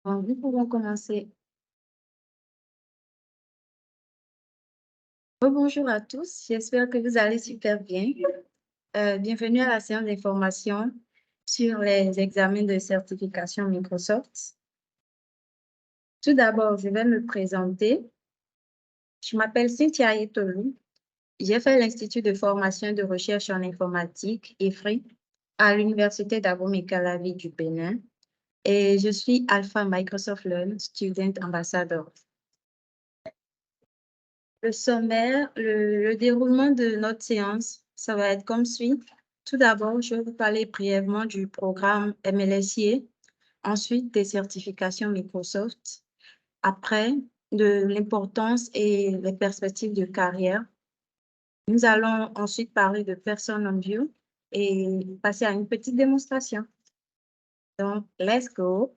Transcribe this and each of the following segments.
Nous pouvons commencer. Bonjour à tous, j'espère que vous allez super bien. Bienvenue à la séance d'information sur les examens de certification Microsoft. Tout d'abord, je vais me présenter. Je m'appelle Cynthia Ayetolu. J'ai fait l'Institut de formation et de recherche en informatique, IFRI, à l'Université d'Abomey-Calavi du Bénin. Et je suis Alpha Microsoft Learn Student Ambassador. Le sommaire, le déroulement de notre séance, ça va être comme suit. Tout d'abord, je vais vous parler brièvement du programme MLSIA, ensuite des certifications Microsoft, après de l'importance et les perspectives de carrière. Nous allons ensuite parler de Person on View et passer à une petite démonstration. Donc, let's go.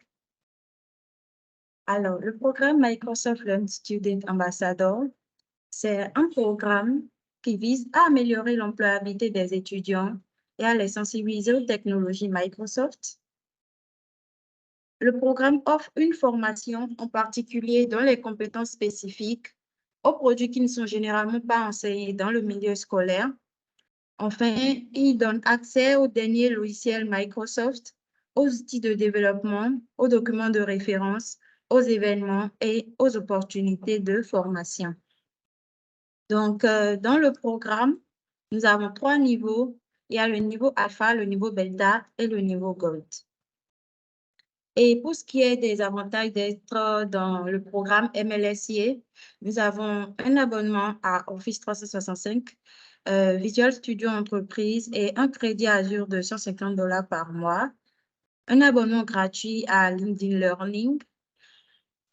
Alors, le programme Microsoft Learn Student Ambassador, c'est un programme qui vise à améliorer l'employabilité des étudiants et à les sensibiliser aux technologies Microsoft. Le programme offre une formation en particulier dans les compétences spécifiques aux produits qui ne sont généralement pas enseignés dans le milieu scolaire. Enfin, il donne accès aux derniers logiciels Microsoft, aux outils de développement, aux documents de référence, aux événements et aux opportunités de formation. Donc, dans le programme, nous avons 3 niveaux. Il y a le niveau alpha, le niveau bêta et le niveau gold. Et pour ce qui est des avantages d'être dans le programme MLSIA, nous avons un abonnement à Office 365, Visual Studio Entreprise et un crédit Azure de $150 par mois, un abonnement gratuit à LinkedIn Learning,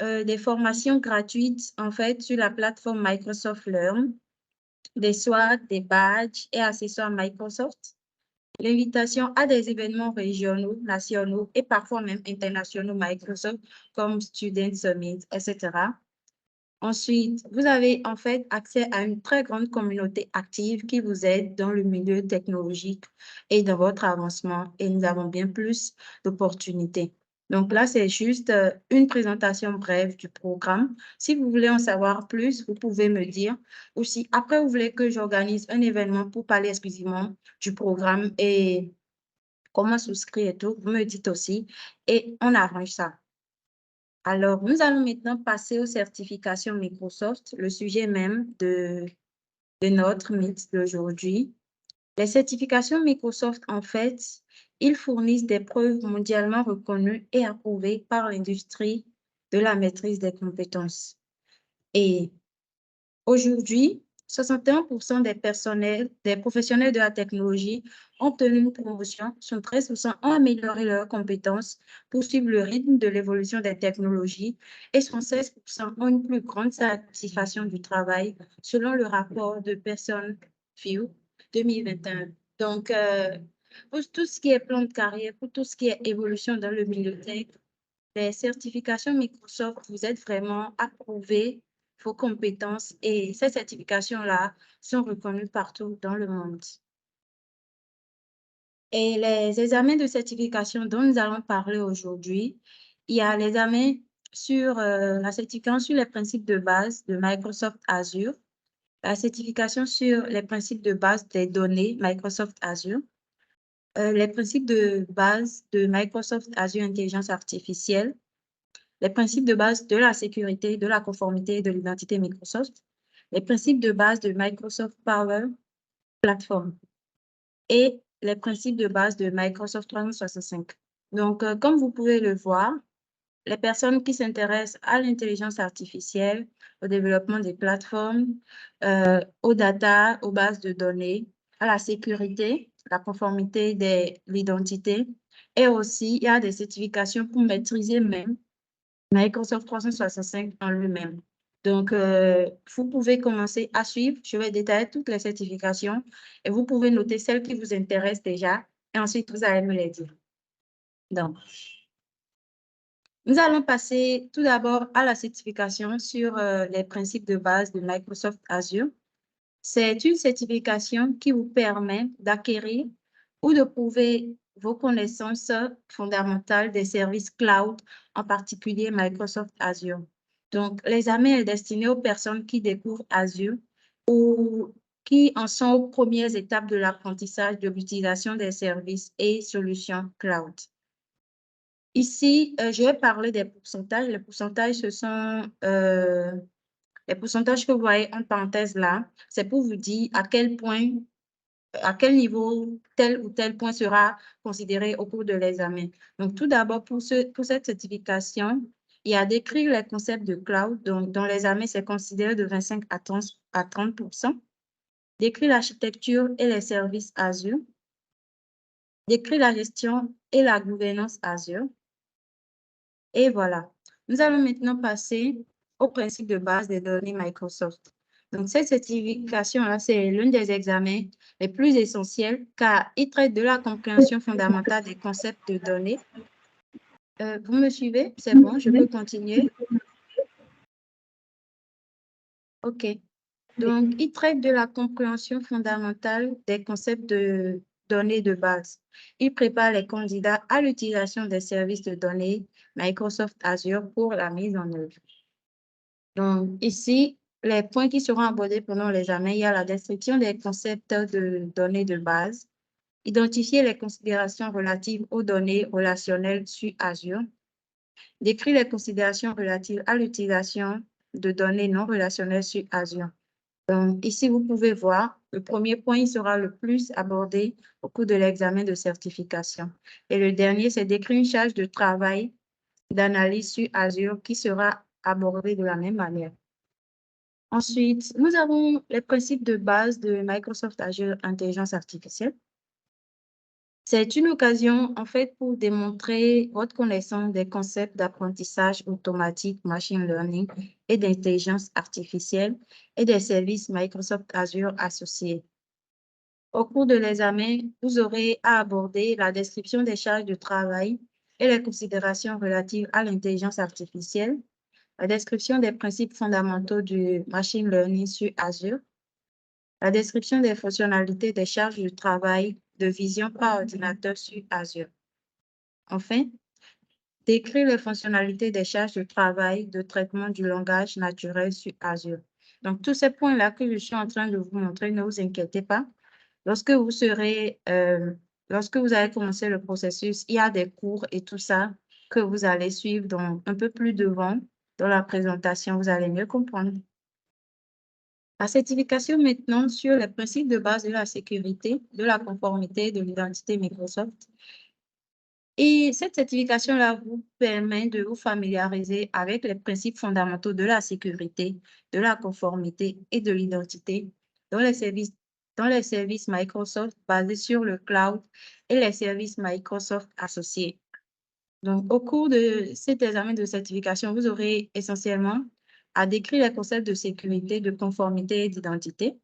des formations gratuites en fait sur la plateforme Microsoft Learn, des SWAT, des badges et accessoires Microsoft, l'invitation à des événements régionaux, nationaux et parfois même internationaux Microsoft comme Student Summit, etc. Ensuite, vous avez en fait accès à une très grande communauté active qui vous aide dans le milieu technologique et dans votre avancement et nous avons bien plus d'opportunités. Donc là, c'est juste une présentation brève du programme. Si vous voulez en savoir plus, vous pouvez me dire. Ou si après, vous voulez que j'organise un événement pour parler exclusivement du programme et comment souscrire et tout, vous me dites aussi et on arrange ça. Alors, nous allons maintenant passer aux certifications Microsoft, le sujet même de notre Meet d'aujourd'hui. Les certifications Microsoft, en fait, ils fournissent des preuves mondialement reconnues et approuvées par l'industrie de la maîtrise des compétences. Et aujourd'hui, 61% des professionnels de la technologie ont obtenu une promotion, 73% ont amélioré leurs compétences pour suivre le rythme de l'évolution des technologies et 16% ont une plus grande satisfaction du travail selon le rapport de Person View 2021. Donc, pour tout ce qui est plan de carrière, pour tout ce qui est évolution dans le milieu tech, les certifications Microsoft vous aident vraiment à prouver vos compétences et ces certifications-là sont reconnues partout dans le monde. Et les examens de certification dont nous allons parler aujourd'hui, il y a l'examen sur la certification sur les principes de base de Microsoft Azure, la certification sur les principes de base des données Microsoft Azure, les principes de base de Microsoft Azure Intelligence Artificielle, les principes de base de la sécurité, de la conformité et de l'identité Microsoft, les principes de base de Microsoft Power Platform et les principes de base de Microsoft 365. Donc, comme vous pouvez le voir, les personnes qui s'intéressent à l'intelligence artificielle, au développement des plateformes, aux data, aux bases de données, à la sécurité, la conformité de l'identité, et aussi, il y a des certifications pour maîtriser même Microsoft 365 en lui-même. Donc, vous pouvez commencer à suivre. Je vais détailler toutes les certifications et vous pouvez noter celles qui vous intéressent déjà et ensuite, vous allez me les dire. Donc, nous allons passer tout d'abord à la certification sur les principes de base de Microsoft Azure. C'est une certification qui vous permet d'acquérir ou de prouver vos connaissances fondamentales des services cloud, en particulier Microsoft Azure. Donc, l'examen est destiné aux personnes qui découvrent Azure ou qui en sont aux premières étapes de l'apprentissage de l'utilisation des services et solutions cloud. Ici, je vais parler des pourcentages. Les pourcentages, ce sont les pourcentages que vous voyez en parenthèse là. C'est pour vous dire à quel point, à quel niveau tel ou tel point sera considéré au cours de l'examen. Donc, tout d'abord, pour cette certification, il y a d'écrire les concepts de cloud. Donc, dans l'examen, c'est considéré de 25 à 30%. Décrire l'architecture et les services Azure. Décrire la gestion et la gouvernance Azure. Et voilà. Nous allons maintenant passer au principe de base des données Microsoft. Donc, cette certification-là, c'est l'un des examens les plus essentiels car il traite de la compréhension fondamentale des concepts de données. Vous me suivez? C'est bon, je peux continuer? OK. Donc, il traite de la compréhension fondamentale des concepts de données de base. Il prépare les candidats à l'utilisation des services de données Microsoft Azure pour la mise en œuvre. Donc, ici, les points qui seront abordés pendant l'examen, il y a la description des concepts de données de base, identifier les considérations relatives aux données relationnelles sur Azure, décrire les considérations relatives à l'utilisation de données non relationnelles sur Azure. Donc, ici, vous pouvez voir, le premier point, il sera le plus abordé au cours de l'examen de certification. Et le dernier, c'est décrire une charge de travail d'analyse sur Azure qui sera abordée de la même manière. Ensuite, nous avons les principes de base de Microsoft Azure Intelligence Artificielle. C'est une occasion, en fait, pour démontrer votre connaissance des concepts d'apprentissage automatique, machine learning et d'intelligence artificielle et des services Microsoft Azure associés. Au cours de l'examen, vous aurez à aborder la description des charges de travail et les considérations relatives à l'intelligence artificielle, la description des principes fondamentaux du machine learning sur Azure, la description des fonctionnalités des charges de travail de vision par ordinateur sur Azure. Enfin, décrire les fonctionnalités des charges de travail de traitement du langage naturel sur Azure. Donc, tous ces points-là que je suis en train de vous montrer, ne vous inquiétez pas. Lorsque vous allez commencer le processus, il y a des cours et tout ça que vous allez suivre donc un peu plus devant dans la présentation, vous allez mieux comprendre. La certification maintenant sur les principes de base de la sécurité, de la conformité, de l'identité Microsoft. Et cette certification-là vous permet de vous familiariser avec les principes fondamentaux de la sécurité, de la conformité et de l'identité dans les services Microsoft basés sur le cloud et les services Microsoft associés. Donc, au cours de cet examen de certification, vous aurez essentiellement à décrire les concepts de sécurité, de conformité et d'identité,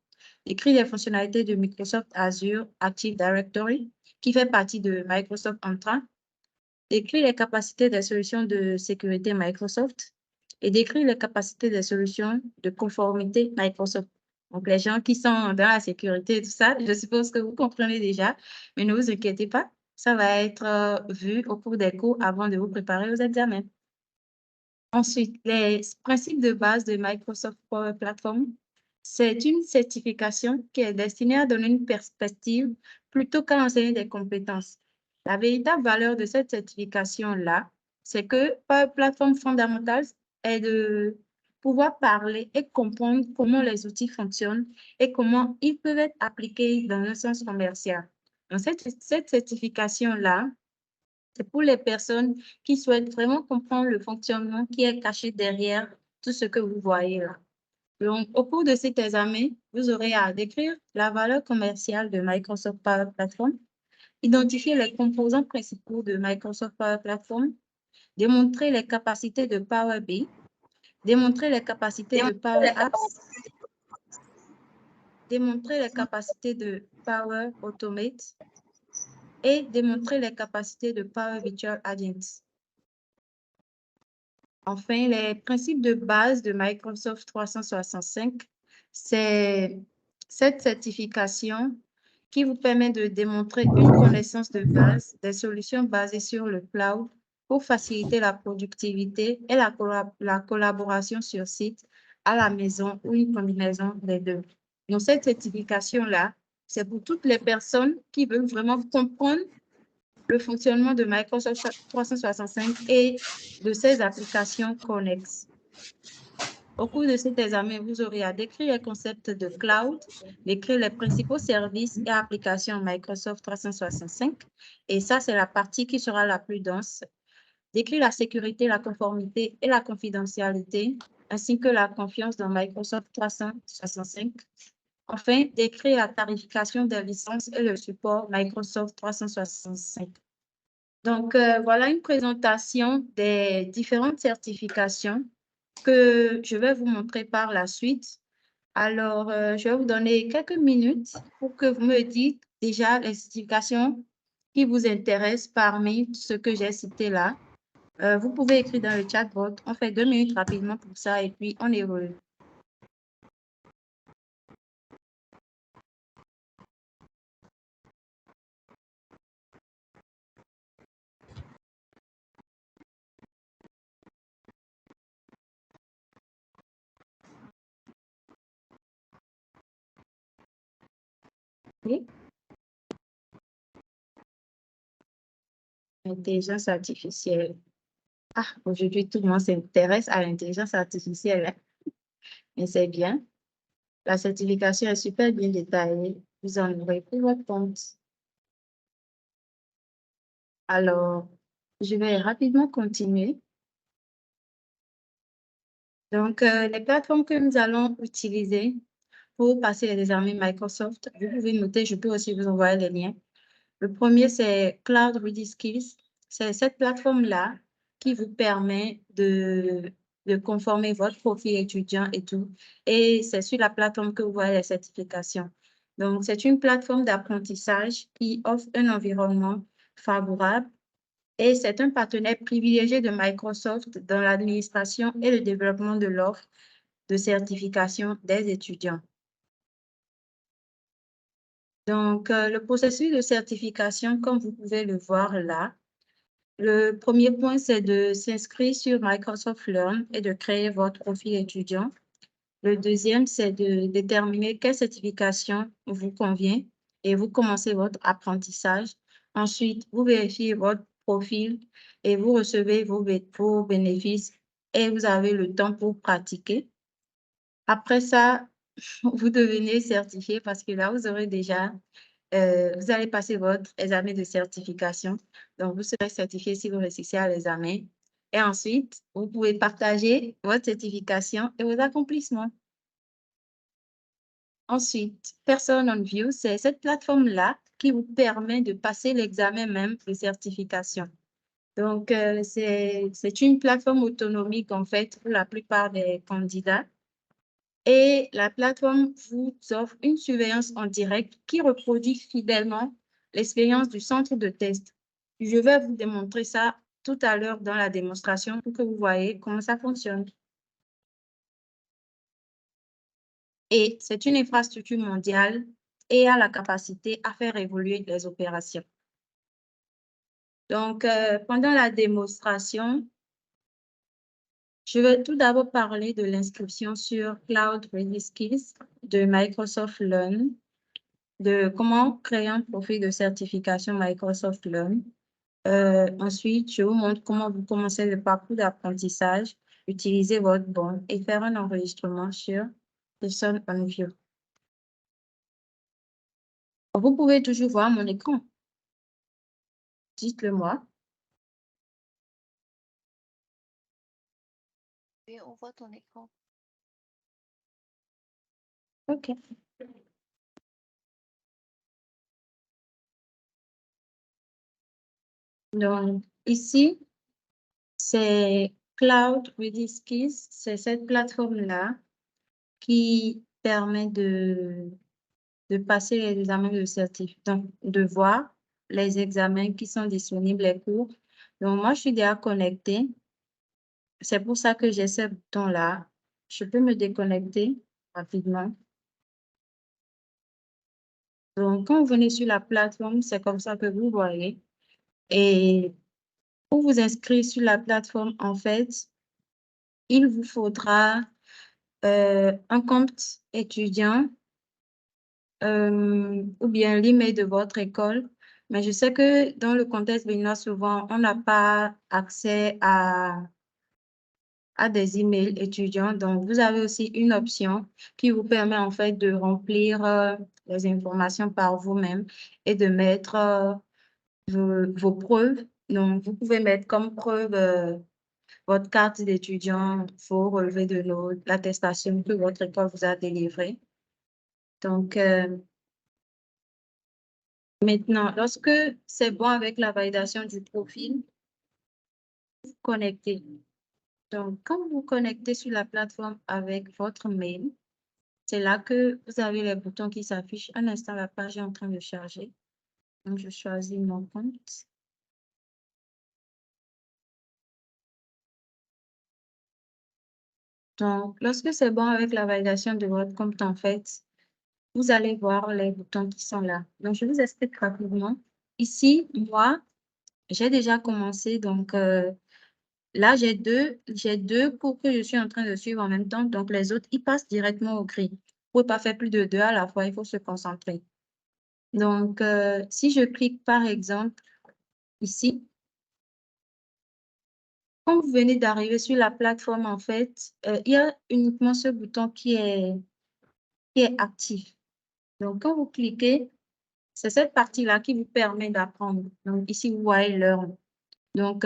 décrire les fonctionnalités de Microsoft Azure Active Directory, qui fait partie de Microsoft Entra, décrire les capacités des solutions de sécurité Microsoft et décrire les capacités des solutions de conformité Microsoft. Donc, les gens qui sont dans la sécurité et tout ça, je suppose que vous comprenez déjà, mais ne vous inquiétez pas, ça va être vu au cours des cours avant de vous préparer aux examens. Ensuite, les principes de base de Microsoft Power Platform. C'est une certification qui est destinée à donner une perspective plutôt qu'à enseigner des compétences. La véritable valeur de cette certification-là, c'est que Power Platform fondamentale est de pouvoir parler et comprendre comment les outils fonctionnent et comment ils peuvent être appliqués dans un sens commercial. Donc, cette certification-là, c'est pour les personnes qui souhaitent vraiment comprendre le fonctionnement qui est caché derrière tout ce que vous voyez là. Donc, au cours de cet examen, vous aurez à décrire la valeur commerciale de Microsoft Power Platform, identifier les composants principaux de Microsoft Power Platform, démontrer les capacités de Power BI, démontrer les capacités de Power Apps, démontrer les capacités de Power Automate et démontrer les capacités de Power Virtual Agents. Enfin, les principes de base de Microsoft 365, c'est cette certification qui vous permet de démontrer une connaissance de base des solutions basées sur le cloud pour faciliter la productivité et la collaboration sur site, à la maison ou une combinaison des deux. Donc, cette certification-là, c'est pour toutes les personnes qui veulent vraiment comprendre le fonctionnement de Microsoft 365 et de ses applications connexes. Au cours de cet examen, vous aurez à décrire les concepts de cloud, décrire les principaux services et applications Microsoft 365. Et ça, c'est la partie qui sera la plus dense. Décrire la sécurité, la conformité et la confidentialité, ainsi que la confiance dans Microsoft 365. Enfin, décrire la tarification des licences et le support Microsoft 365. Donc, voilà une présentation des différentes certifications que je vais vous montrer par la suite. Alors, je vais vous donner quelques minutes pour que vous me dites déjà les certifications qui vous intéressent parmi ce que j'ai cité là. Vous pouvez écrire dans le chat box. On fait 2 minutes rapidement pour ça et puis on évolue. Oui. Intelligence artificielle. Ah, aujourd'hui, tout le monde s'intéresse à l'intelligence artificielle, hein. Mais c'est bien. La certification est super bien détaillée. Vous en aurez pour votre compte. Alors, je vais rapidement continuer. Donc, les plateformes que nous allons utiliser pour passer les examens Microsoft, vous pouvez noter, je peux aussi vous envoyer les liens. Le premier, c'est Cloud Ready Skills. C'est cette plateforme-là qui vous permet de conformer votre profil étudiant et tout. Et c'est sur la plateforme que vous voyez les certifications. Donc, c'est une plateforme d'apprentissage qui offre un environnement favorable et c'est un partenaire privilégié de Microsoft dans l'administration et le développement de l'offre de certification des étudiants. Donc, le processus de certification, comme vous pouvez le voir là, le premier point, c'est de s'inscrire sur Microsoft Learn et de créer votre profil étudiant. Le deuxième, c'est de déterminer quelle certification vous convient et vous commencez votre apprentissage. Ensuite, vous vérifiez votre profil et vous recevez vos bénéfices et vous avez le temps pour pratiquer. Après ça, vous devenez certifié parce que là, vous aurez déjà, vous allez passer votre examen de certification. Donc, vous serez certifié si vous réussissez à l'examen. Et ensuite, vous pouvez partager votre certification et vos accomplissements. Ensuite, Person on View, c'est cette plateforme-là qui vous permet de passer l'examen même de certification. Donc, c'est une plateforme autonomique, en fait, pour la plupart des candidats. Et la plateforme vous offre une surveillance en direct qui reproduit fidèlement l'expérience du centre de test. Je vais vous démontrer ça tout à l'heure dans la démonstration pour que vous voyez comment ça fonctionne. Et c'est une infrastructure mondiale et a la capacité à faire évoluer les opérations. Donc, pendant la démonstration, je vais tout d'abord parler de l'inscription sur Cloud Ready Skills de Microsoft Learn, de comment créer un profil de certification Microsoft Learn. Ensuite, je vous montre comment vous commencez le parcours d'apprentissage, utiliser votre bande et faire un enregistrement sur Person on View. Vous pouvez toujours voir mon écran. Dites-le moi. Oui, on voit ton écran. OK. Donc, ici, c'est Cloud Ready Skills. C'est cette plateforme-là qui permet de passer les examens de certif, donc de voir les examens qui sont disponibles, les cours. Donc, moi, je suis déjà connectée. C'est pour ça que j'ai ce bouton-là. Je peux me déconnecter rapidement. Donc, quand vous venez sur la plateforme, c'est comme ça que vous voyez. Et pour vous inscrire sur la plateforme, en fait, il vous faudra un compte étudiant ou bien l'email de votre école. Mais je sais que dans le contexte béninois, souvent, on n'a pas accès à des emails étudiants. Donc, vous avez aussi une option qui vous permet en fait de remplir les informations par vous-même et de mettre vos preuves. Donc, vous pouvez mettre comme preuve votre carte d'étudiant, vos relevés de notes, l'attestation que votre école vous a délivrée. Donc, maintenant, lorsque c'est bon avec la validation du profil, vous connectez. Donc, quand vous vous connectez sur la plateforme avec votre mail, c'est là que vous avez les boutons qui s'affichent. Un instant, la page est en train de charger. Donc, je choisis mon compte. Donc, lorsque c'est bon avec la validation de votre compte, en fait, vous allez voir les boutons qui sont là. Donc, je vous explique rapidement. Ici, moi, j'ai déjà commencé. Donc, là, j'ai deux cours que je suis en train de suivre en même temps. Donc, les autres, ils passent directement au gris. Vous ne pouvez pas faire plus de deux à la fois. Il faut se concentrer. Donc, si je clique, par exemple, ici, quand vous venez d'arriver sur la plateforme, en fait, il y a uniquement ce bouton qui est actif. Donc, quand vous cliquez, c'est cette partie-là qui vous permet d'apprendre. Donc, ici, vous voyez l'heure. Donc,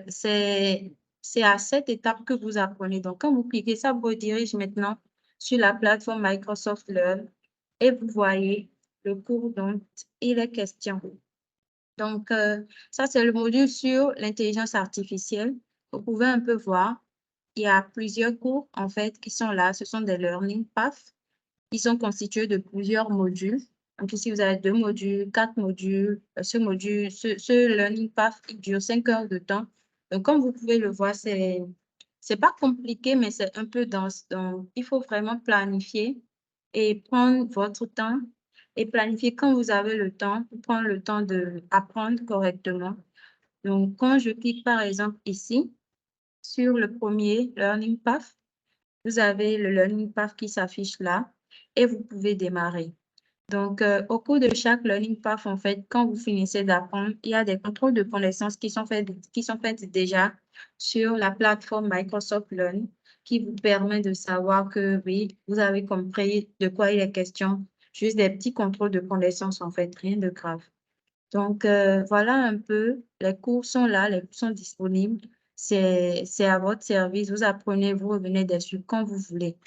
c'est à cette étape que vous apprenez. Donc, quand vous cliquez, ça vous redirige maintenant sur la plateforme Microsoft Learn et vous voyez le cours dont il est question. Donc, ça, c'est le module sur l'intelligence artificielle. Vous pouvez un peu voir, il y a plusieurs cours, en fait, qui sont là. Ce sont des learning paths. Ils sont constitués de plusieurs modules. Donc, ici, vous avez 2 modules, 4 modules. Ce learning path, il dure 5 heures de temps. Donc, comme vous pouvez le voir, c'est pas compliqué, mais c'est un peu dense. Donc, il faut vraiment planifier et prendre votre temps et planifier quand vous avez le temps pour prendre le temps d'apprendre correctement. Donc, quand je clique, par exemple, ici, sur le premier learning path, vous avez le learning path qui s'affiche là et vous pouvez démarrer. Donc, au cours de chaque learning path, en fait, quand vous finissez d'apprendre, il y a des contrôles de connaissances qui sont faits déjà sur la plateforme Microsoft Learn qui vous permet de savoir que oui, vous avez compris de quoi il est question. Juste des petits contrôles de connaissances, en fait, rien de grave. Donc, voilà un peu, les cours sont là, les cours sont disponibles. C'est à votre service. Vous apprenez, vous revenez dessus quand vous voulez.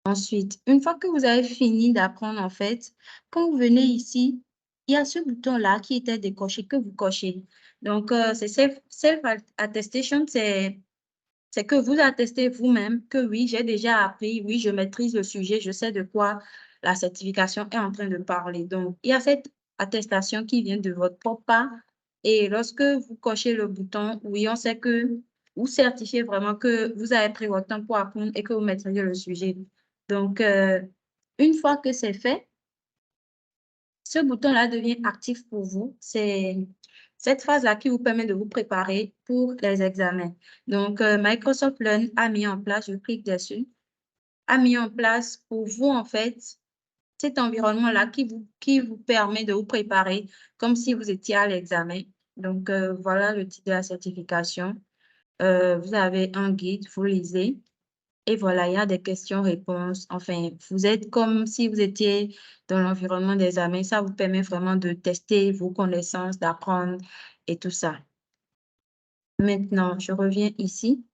Ensuite, une fois que vous avez fini d'apprendre, en fait, quand vous venez ici, il y a ce bouton-là qui était décoché, que vous cochez. Donc, c'est self-attestation, c'est que vous attestez vous-même que oui, j'ai déjà appris, oui, je maîtrise le sujet, je sais de quoi la certification est en train de parler. Donc, il y a cette attestation qui vient de votre propre part. Et lorsque vous cochez le bouton, oui, on sait que vous certifiez vraiment que vous avez pris votre temps pour apprendre et que vous maîtrisez le sujet. Donc, une fois que c'est fait, ce bouton-là devient actif pour vous. C'est cette phase-là qui vous permet de vous préparer pour les examens. Donc, Microsoft Learn a mis en place, je clique dessus, a mis en place pour vous, en fait, cet environnement-là qui vous permet de vous préparer comme si vous étiez à l'examen. Donc, voilà le titre de la certification. Vous avez un guide, vous lisez. Et voilà, il y a des questions-réponses. Enfin, vous êtes comme si vous étiez dans l'environnement des examens. Ça vous permet vraiment de tester vos connaissances, d'apprendre et tout ça. Maintenant, je reviens ici.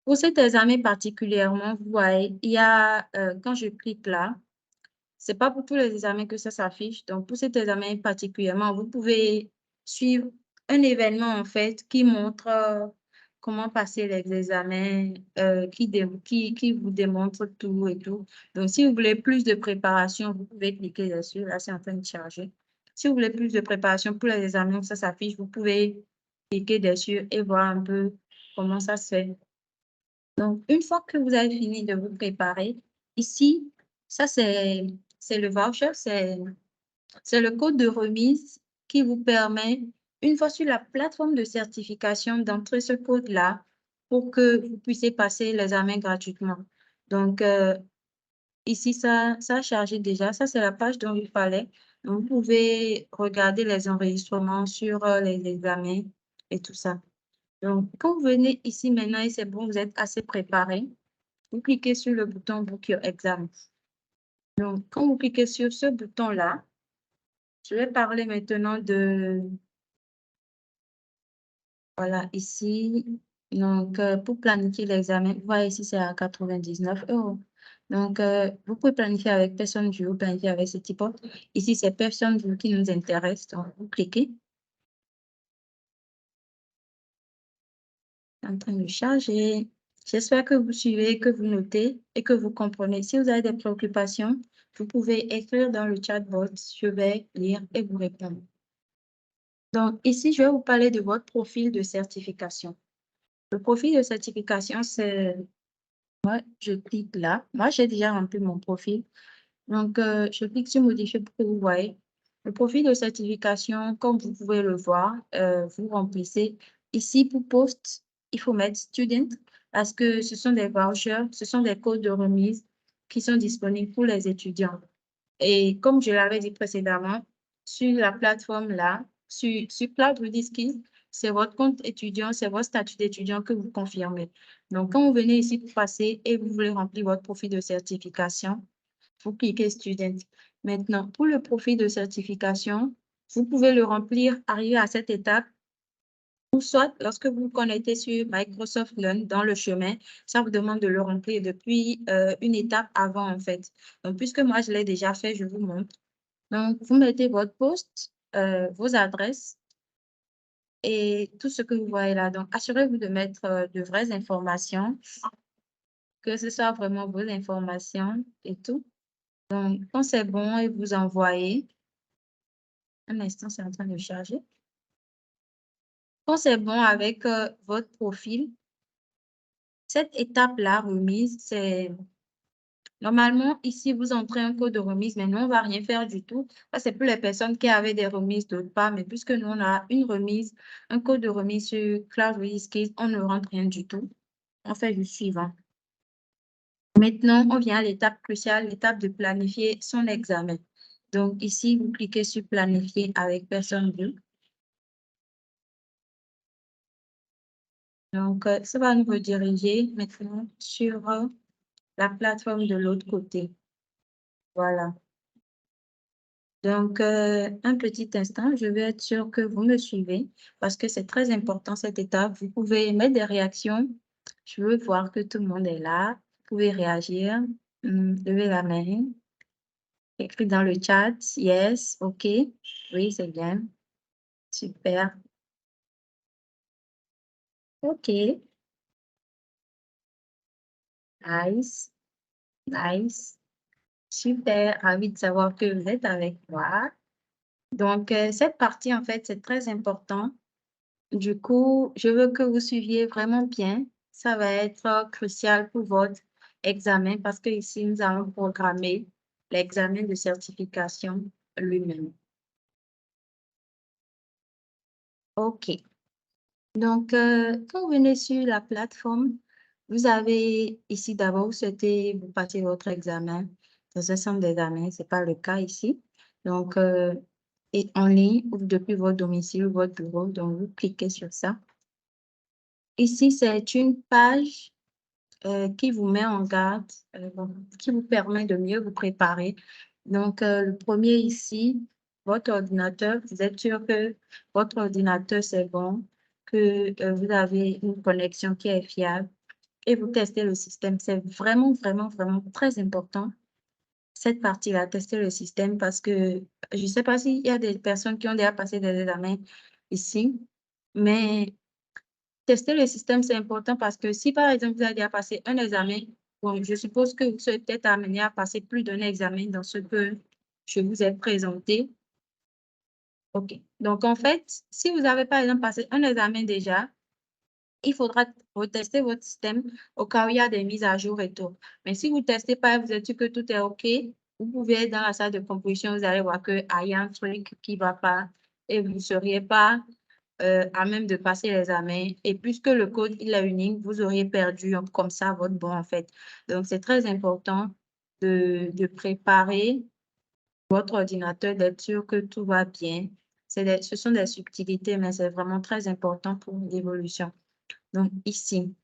Pour cet examen particulièrement, vous voyez, il y a, quand je clique là, c'est pas pour tous les examens que ça s'affiche. Donc, pour cet examen particulièrement, vous pouvez suivre un événement, en fait, qui montre comment passer les examens, qui vous démontre tout et tout. Donc, si vous voulez plus de préparation, vous pouvez cliquer dessus. Là, c'est en train de charger. Si vous voulez plus de préparation pour les examens, ça s'affiche, vous pouvez cliquer dessus et voir un peu comment ça se fait. Donc, une fois que vous avez fini de vous préparer, ici, ça c'est c'est le voucher, c'est le code de remise qui vous permet, une fois sur la plateforme de certification, d'entrer ce code-là pour que vous puissiez passer l'examen gratuitement. Donc, ici, ça a chargé déjà. Ça, c'est la page dont il fallait. Donc, vous pouvez regarder les enregistrements sur les examens et tout ça. Donc, quand vous venez ici maintenant et c'est bon, vous êtes assez préparé, vous cliquez sur le bouton Book Your Exam. Donc, quand vous cliquez sur ce bouton-là, je vais parler maintenant de, voilà, ici. Donc, pour planifier l'examen, vous voyez ici, c'est à 99 €. Donc, vous pouvez planifier avec personne vue ou planifier avec ce type. Ici, c'est personne vue qui nous intéresse. Donc, vous cliquez. C'est en train de charger. J'espère que vous suivez, que vous notez et que vous comprenez. Si vous avez des préoccupations, vous pouvez écrire dans le chatbot. Je vais lire et vous répondre. Donc, ici, je vais vous parler de votre profil de certification. Le profil de certification, c'est, moi, je clique là. Moi, j'ai déjà rempli mon profil. Donc, je clique sur modifier pour que vous voyez. Le profil de certification, comme vous pouvez le voir, vous remplissez. Ici, pour post, il faut mettre student parce que ce sont des vouchers, ce sont des codes de remise qui sont disponibles pour les étudiants. Et comme je l'avais dit précédemment, sur la plateforme là, sur Cloud Ready Skills, c'est votre compte étudiant, c'est votre statut d'étudiant que vous confirmez. Donc, quand vous venez ici pour passer et vous voulez remplir votre profil de certification, vous cliquez Student. Maintenant, pour le profil de certification, vous pouvez le remplir, arriver à cette étape, ou soit lorsque vous vous connectez sur Microsoft Learn dans le chemin, ça vous demande de le remplir depuis une étape avant, en fait. Donc, puisque moi, je l'ai déjà fait, je vous montre. Donc, vous mettez votre poste, vos adresses et tout ce que vous voyez là. Donc, assurez-vous de mettre de vraies informations, que ce soit vraiment vos informations et tout. Donc, quand c'est bon et vous envoyez, un instant, c'est en train de charger. Quand c'est bon avec votre profil, cette étape-là, remise, c'est normalement ici, vous entrez un code de remise, mais nous, on ne va rien faire du tout. Ça, c'est pour les personnes qui avaient des remises d'autre part, mais puisque nous, on a une remise, un code de remise sur Cloud Ready Skills, on ne rentre rien du tout. On fait le suivant. Maintenant, on vient à l'étape cruciale, l'étape de planifier son examen. Donc, ici, vous cliquez sur planifier avec personne vue. Donc, ça va nous rediriger maintenant sur la plateforme de l'autre côté. Voilà. Donc, un petit instant, je vais être sûre que vous me suivez parce que c'est très important cette étape. Vous pouvez mettre des réactions. Je veux voir que tout le monde est là. Vous pouvez réagir. Levez la main. Écrire dans le chat. Yes, OK. Oui, c'est bien. Super. OK. Nice. Nice. Super. Ravi de savoir que vous êtes avec moi. Donc, cette partie, en fait, c'est très important. Du coup, je veux que vous suiviez vraiment bien. Ça va être crucial pour votre examen parce que ici, nous allons programmer l'examen de certification lui-même. OK. Donc, quand vous venez sur la plateforme, vous avez ici d'abord, vous souhaitez vous passer votre examen dans un centre d'examen. Ce n'est pas le cas ici. Donc, et en ligne ou depuis votre domicile ou votre bureau. Donc, vous cliquez sur ça. Ici, c'est une page qui vous met en garde, qui vous permet de mieux vous préparer. Donc, le premier ici, votre ordinateur, vous êtes sûr que votre ordinateur, c'est bon, que vous avez une connexion qui est fiable et vous testez le système. C'est vraiment, vraiment, vraiment très important, cette partie-là, tester le système parce que je ne sais pas s'il y a des personnes qui ont déjà passé des examens ici, mais tester le système, c'est important parce que si, par exemple, vous avez déjà passé un examen, bon, je suppose que vous serez peut-être amené à passer plus d'un examen dans ce que je vous ai présenté. OK. Donc, en fait, si vous avez, par exemple, passé un examen déjà, il faudra retester votre système au cas où il y a des mises à jour et tout. Mais si vous ne testez pas, vous êtes sûr que tout est OK, Vous pouvez être dans la salle de composition, vous allez voir qu'il y a un truc qui ne va pas et vous ne seriez pas à même de passer l'examen. Et puisque le code il est unique, vous auriez perdu comme ça votre bon en fait. Donc, c'est très important de préparer votre ordinateur, d'être sûr que tout va bien. Ce sont des subtilités, mais c'est vraiment très important pour l'évolution. Donc, ici,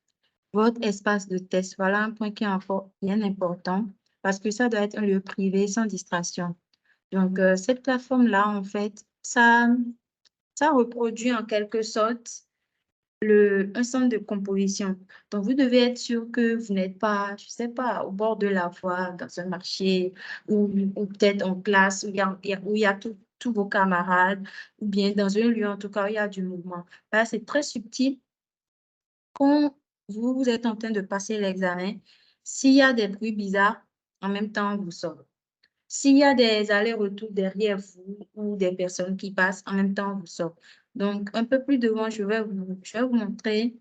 votre espace de test, voilà un point qui est encore bien important parce que ça doit être un lieu privé sans distraction. Donc, cette plateforme-là, en fait, ça reproduit en quelque sorte un centre de composition. Donc, vous devez être sûr que vous n'êtes pas, je ne sais pas, au bord de la voie, dans un marché, ou peut-être en classe, où il y a tous vos camarades, ou bien dans un lieu, en tout cas, où il y a du mouvement. Là, c'est très subtil. Quand vous êtes en train de passer l'examen, s'il y a des bruits bizarres, en même temps, vous sortez. S'il y a des allers-retours derrière vous ou des personnes qui passent, en même temps, vous sortez. Donc, un peu plus devant, je vais vous montrer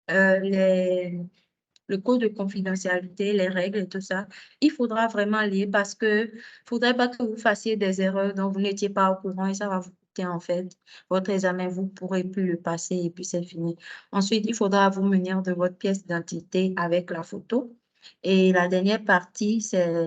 le code de confidentialité, les règles et tout ça. Il faudra vraiment lire parce que ne faudrait pas que vous fassiez des erreurs dont vous n'étiez pas au courant et ça va vous coûter en fait votre examen. Vous ne pourrez plus le passer et puis c'est fini. Ensuite, il faudra vous munir de votre pièce d'identité avec la photo. Et la dernière partie, c'est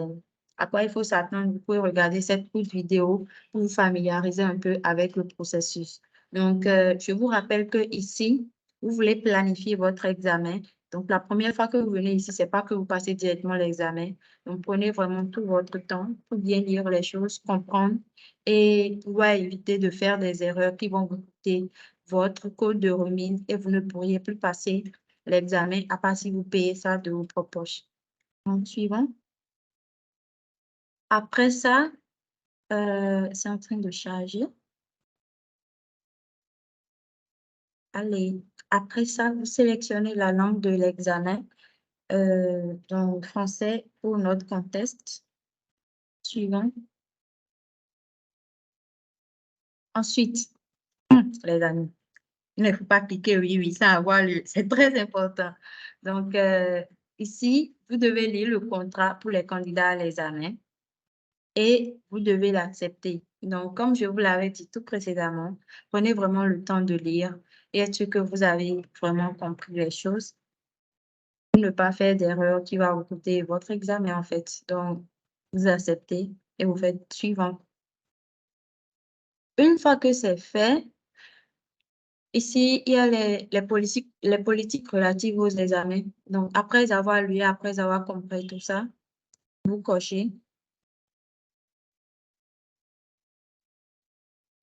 à quoi il faut s'attendre. Vous pouvez regarder cette courte vidéo pour vous familiariser un peu avec le processus. Donc, je vous rappelle que ici, vous voulez planifier votre examen. Donc, la première fois que vous venez ici, ce n'est pas que vous passez directement l'examen. Donc, prenez vraiment tout votre temps pour bien lire les choses, comprendre et pouvoir éviter de faire des erreurs qui vont vous coûter votre code de remise et vous ne pourriez plus passer l'examen à part si vous payez ça de vos propres poches. Donc, suivant. Après ça, c'est en train de charger. Allez, après ça, vous sélectionnez la langue de l'examen. Donc, français pour notre contexte. Suivant. Ensuite, les amis, il ne faut pas cliquer oui, oui, sans avoir lu. C'est très important. Donc, ici, vous devez lire le contrat pour les candidats à l'examen et vous devez l'accepter. Donc, comme je vous l'avais dit tout précédemment, prenez vraiment le temps de lire et être sûr que vous avez vraiment compris les choses. Ne pas faire d'erreur qui va vous coûter votre examen, en fait. Donc, vous acceptez et vous faites suivant. Une fois que c'est fait, ici, il y a les politiques relatives aux examens. Donc, après avoir lu, après avoir compris tout ça, vous cochez.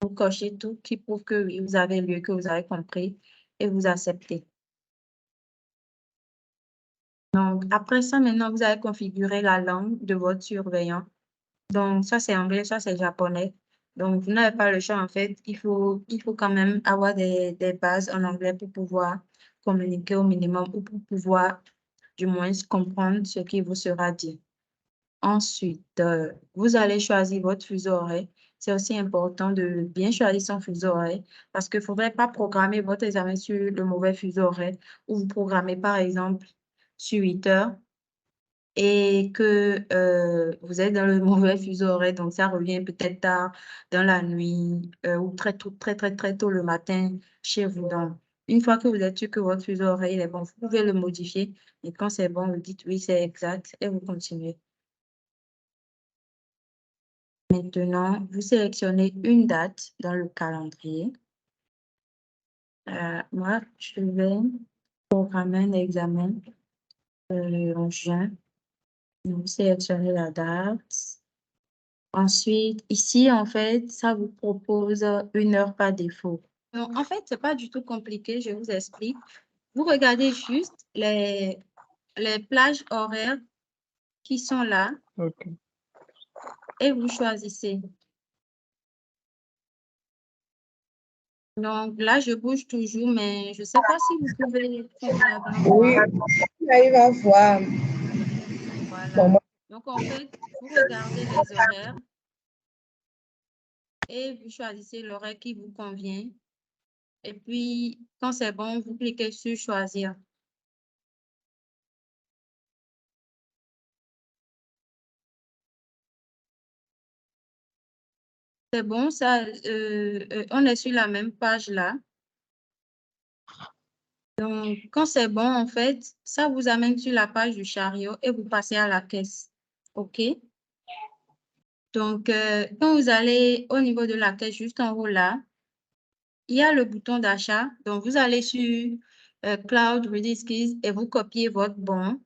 Vous cochez tout qui prouve que oui, vous avez lu, que vous avez compris et vous acceptez. Donc, après ça, maintenant, vous allez configurer la langue de votre surveillant. Donc, ça, c'est anglais, ça, c'est japonais. Donc, vous n'avez pas le choix, en fait. Il faut quand même avoir des bases en anglais pour pouvoir communiquer au minimum ou pour pouvoir, du moins, comprendre ce qui vous sera dit. Ensuite, vous allez choisir votre fuseau horaire. C'est aussi important de bien choisir son fuseau horaire parce qu'il ne faudrait pas programmer votre examen sur le mauvais fuseau horaire ou vous programmez, par exemple, sur 8 heures et que vous êtes dans le mauvais fuseau horaire, donc ça revient peut-être tard dans la nuit ou très tôt, très tôt le matin chez vous. Donc, une fois que vous êtes sûr que votre fuseau horaire est bon, vous pouvez le modifier et quand c'est bon, vous dites oui, c'est exact et vous continuez. Maintenant, vous sélectionnez une date dans le calendrier. Moi, je vais programmer un examen en juin. Vous sélectionnez la date. Ensuite, ici, en fait, ça vous propose 1 heure par défaut. Donc, en fait, ce n'est pas du tout compliqué, je vous explique. Vous regardez juste les plages horaires qui sont là Ok. et vous choisissez. Donc là, je bouge toujours, mais je ne sais pas si vous pouvez convenablement Oui, voir. il va voir. Voilà. Donc, en fait, vous regardez les horaires et vous choisissez l'horaire qui vous convient. Et puis, quand c'est bon, vous cliquez sur choisir. C'est bon, ça, on est sur la même page là. Donc, quand c'est bon, en fait, ça vous amène sur la page du chariot et vous passez à la caisse. OK? Donc, quand vous allez au niveau de la caisse, juste en haut là, il y a le bouton d'achat. Donc, vous allez sur Cloud Rediskeys et vous copiez votre bon.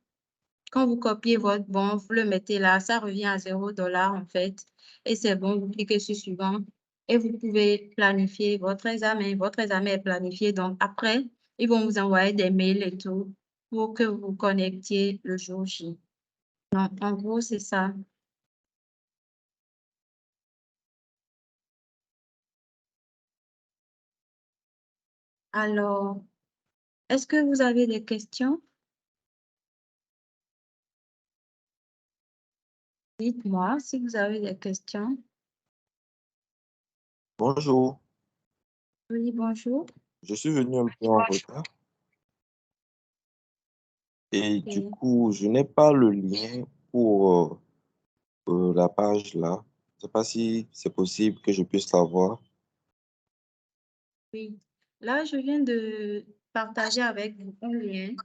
Quand vous copiez votre bon, vous le mettez là, ça revient à $0 en fait. Et c'est bon, vous cliquez sur suivant et vous pouvez planifier votre examen. Votre examen est planifié. Donc, après, ils vont vous envoyer des mails et tout pour que vous vous connectiez le jour J. Donc, en gros, c'est ça. Alors, est-ce que vous avez des questions? Dites-moi si vous avez des questions. Bonjour, Oui, bonjour. je suis venu un peu en retard et du Oui. coup, je n'ai pas le lien pour la page là. Je ne sais pas si c'est possible que je puisse l'avoir. Oui. Là, je viens de partager avec vous un lien.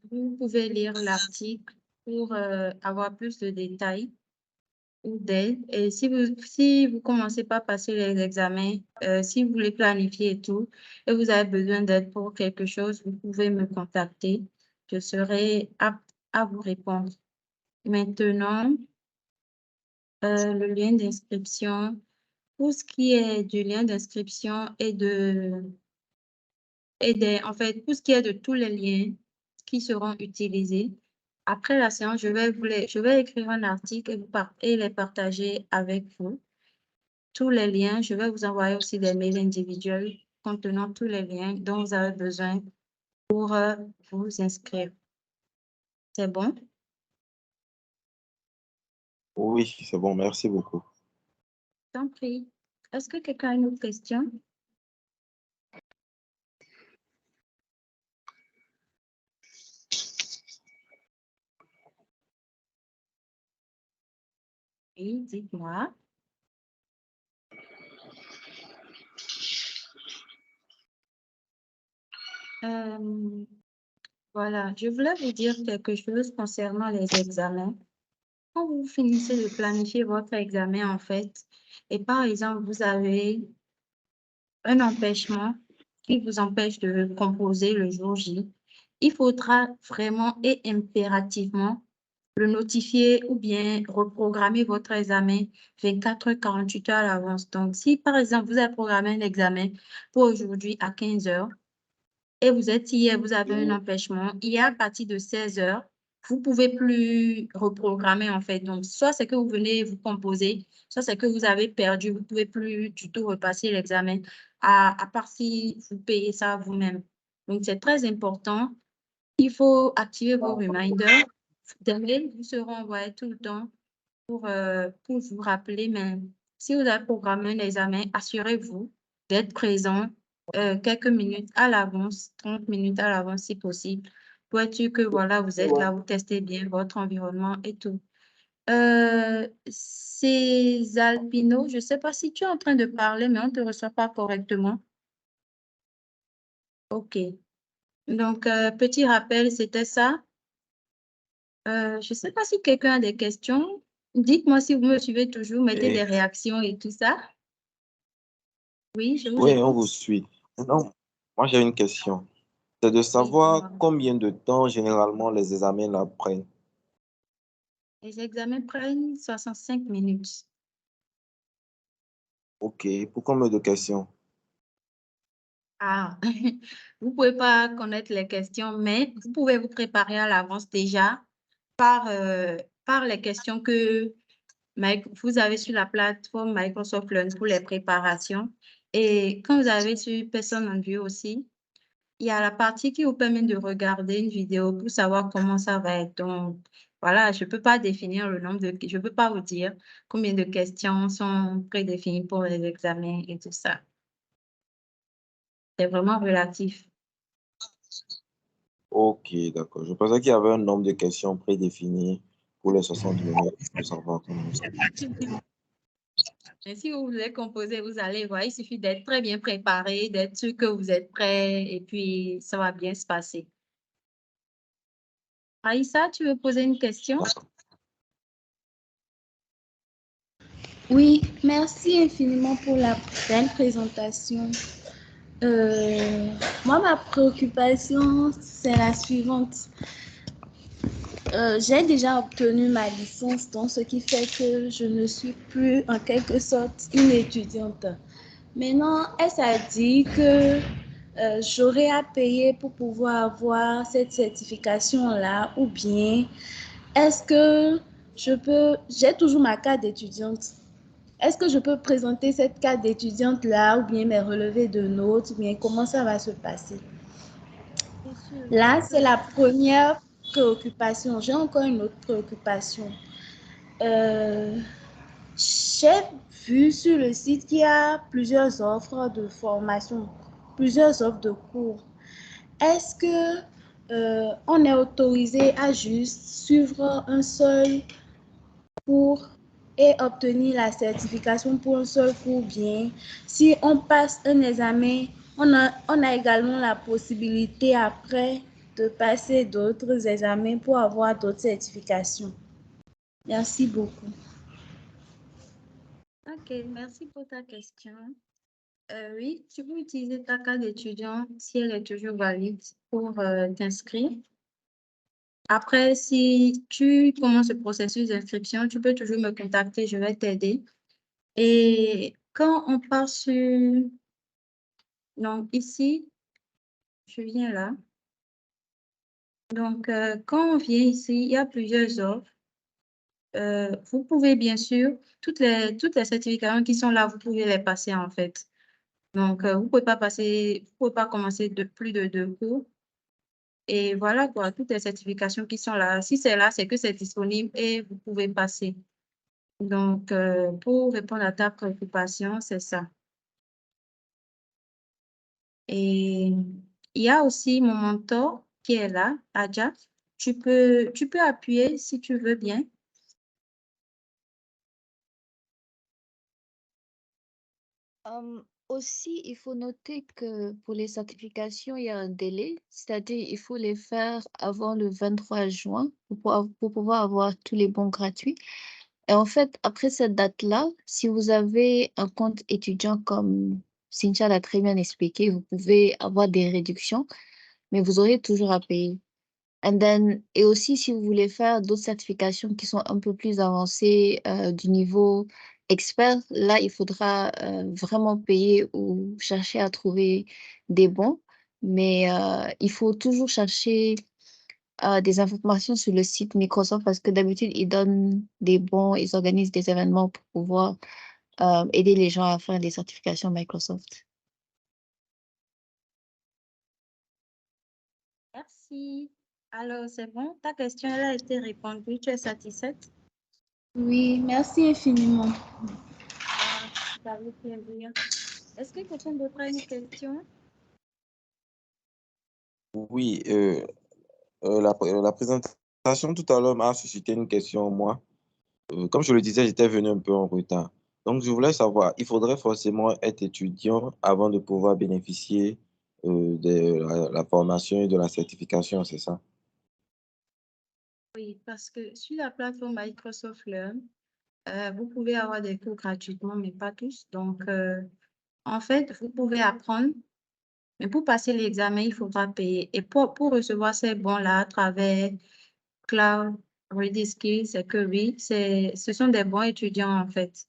Vous pouvez lire l'article pour avoir plus de détails ou d'aide. Et si vous commencez par passer les examens, si vous voulez planifier et tout, et vous avez besoin d'aide pour quelque chose, vous pouvez me contacter. Je serai apte à vous répondre. Maintenant, le lien d'inscription. Pour ce qui est du lien d'inscription en fait, tout ce qui est de tous les liens qui seront utilisés. Après la séance, je vais écrire un article et les partager avec vous. Tous les liens, je vais vous envoyer aussi des mails individuels contenant tous les liens dont vous avez besoin pour vous inscrire. C'est bon? Oui, c'est bon, merci beaucoup. Tant pis. Est-ce que quelqu'un a une autre question? Oui, dites-moi. Voilà, je voulais vous dire quelque chose concernant les examens. Quand vous finissez de planifier votre examen, en fait, et par exemple, vous avez un empêchement qui vous empêche de composer le jour J, il faudra vraiment et impérativement le notifier ou bien reprogrammer votre examen 24 heures, 48 heures à l'avance. Donc, si par exemple, vous avez programmé un examen pour aujourd'hui à 15 heures, et vous êtes hier, vous avez un empêchement, hier à partir de 16 heures, vous ne pouvez plus reprogrammer en fait. Donc, soit c'est que vous venez vous composer, soit c'est que vous avez perdu, vous ne pouvez plus du tout repasser l'examen, à part si vous payez ça vous-même. Donc, c'est très important. Il faut activer vos reminders. Des mails vous seront envoyés tout le temps pour vous rappeler, mais si vous avez programmé un examen, assurez-vous d'être présent quelques minutes à l'avance, 30 minutes à l'avance si possible, pour être sûr que voilà, vous êtes là, vous testez bien votre environnement et tout. C'est Alpino, je ne sais pas si tu es en train de parler, mais on ne te reçoit pas correctement. OK. Donc, petit rappel, c'était ça. Je ne sais pas si quelqu'un a des questions. Dites-moi si vous me suivez toujours, mettez des Et, réactions et tout ça. Oui, je vous oui, on écoute. vous suit. Non, moi j'ai une question. C'est de Oui, savoir dis-moi. combien de temps généralement les examens là prennent. Les examens prennent 65 minutes. Ok, pour combien de questions? Ah, vous ne pouvez pas connaître les questions, mais vous pouvez vous préparer à l'avance déjà par les questions que vous avez sur la plateforme Microsoft Learn pour les préparations. Et quand vous avez sur Person on View aussi, il y a la partie qui vous permet de regarder une vidéo pour savoir comment ça va être. Donc, voilà, je ne peux pas définir le nombre je ne peux pas vous dire combien de questions sont prédéfinies pour les examens et tout ça. C'est vraiment relatif. Ok, d'accord. Je pensais qu'il y avait un nombre de questions prédéfinies pour les 60 minutes pour savoir comment ça. Et si vous voulez composer, vous allez voir, il suffit d'être très bien préparé, d'être sûr que vous êtes prêt et puis ça va bien se passer. Aïssa, tu veux poser une question? D'accord. Oui, merci infiniment pour la belle présentation. Moi, ma préoccupation, c'est la suivante. J'ai déjà obtenu ma licence, donc ce qui fait que je ne suis plus en quelque sorte une étudiante. Maintenant, est-ce à dire que j'aurai à payer pour pouvoir avoir cette certification-là ou bien est-ce que j'ai toujours ma carte d'étudiante. Est-ce que je peux présenter cette carte d'étudiante-là ou bien mes relevés de notes ou bien comment ça va se passer? Bien sûr, Là, donc, c'est la première préoccupation. J'ai encore une autre préoccupation. Euh, j'ai vu sur le site qu'il y a plusieurs offres de formation, plusieurs offres de cours. Est-ce que on est autorisé à juste suivre un seul cours et obtenir la certification pour un seul cours bien? Si on passe un examen, on a également la possibilité après de passer d'autres examens pour avoir d'autres certifications. Merci beaucoup. ok, merci pour ta question. Oui, tu peux utiliser ta carte d'étudiant si elle est toujours valide pour t'inscrire. Après, si tu commences le processus d'inscription, tu peux toujours me contacter, je vais t'aider. Et quand on part sur... Donc ici, je viens là. Donc, quand on vient ici, il y a plusieurs offres. Vous pouvez bien sûr, toutes les certifications qui sont là, vous pouvez les passer en fait. Donc, vous pouvez pas passer, vous pouvez pas commencer de plus de 2 cours. Et voilà quoi, toutes les certifications qui sont là. Si c'est là, c'est que c'est disponible et vous pouvez passer. Donc, pour répondre à ta préoccupation, c'est ça. Et il y a aussi mon mentor qui est là, Adja. Tu peux appuyer si tu veux bien. Aussi, il faut noter que pour les certifications, il y a un délai, c'est-à-dire il faut les faire avant le 23 juin pour pouvoir avoir tous les bons gratuits. Et en fait, après cette date-là, si vous avez un compte étudiant comme Cynthia l'a très bien expliqué, vous pouvez avoir des réductions, mais vous aurez toujours à payer. Et aussi, si vous voulez faire d'autres certifications qui sont un peu plus avancées du niveau expert, là, il faudra vraiment payer ou chercher à trouver des bons. Mais il faut toujours chercher des informations sur le site Microsoft parce que d'habitude, ils donnent des bons, ils organisent des événements pour pouvoir aider les gens à faire des certifications Microsoft. Merci. Alors, c'est bon, ta question elle a été répondue. Tu es satisfaite? Oui, merci infiniment. Ah, ça veut plaisir. Est-ce que quelqu'un d'autre a une question? Oui, la présentation tout à l'heure m'a suscité une question, moi. Comme je le disais, j'étais venu un peu en retard. Donc, je voulais savoir, il faudrait forcément être étudiant avant de pouvoir bénéficier de la formation et de la certification, c'est ça? Oui, parce que sur la plateforme Microsoft Learn, vous pouvez avoir des cours gratuitement, mais pas tous. Donc, en fait, vous pouvez apprendre, mais pour passer l'examen, il faudra payer. Et pour recevoir ces bons-là à travers Cloud Ready Skills, c'est que oui, ce sont des bons étudiants, en fait.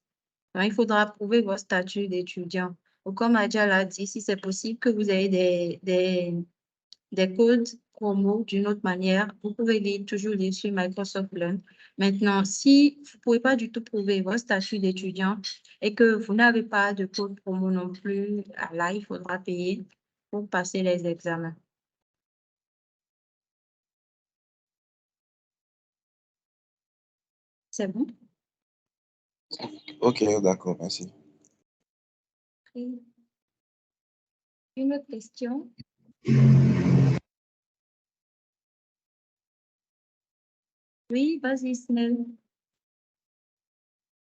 Donc, il faudra prouver votre statut d'étudiant. Ou comme Adja l'a dit, si c'est possible que vous ayez des codes promo d'une autre manière, vous pouvez toujours lire sur Microsoft Learn. Maintenant, si vous ne pouvez pas du tout prouver votre statut d'étudiant et que vous n'avez pas de code promo non plus, là, il faudra payer pour passer les examens. C'est bon? Ok, d'accord, merci. Et une autre question? Oui, vas-y, Snell.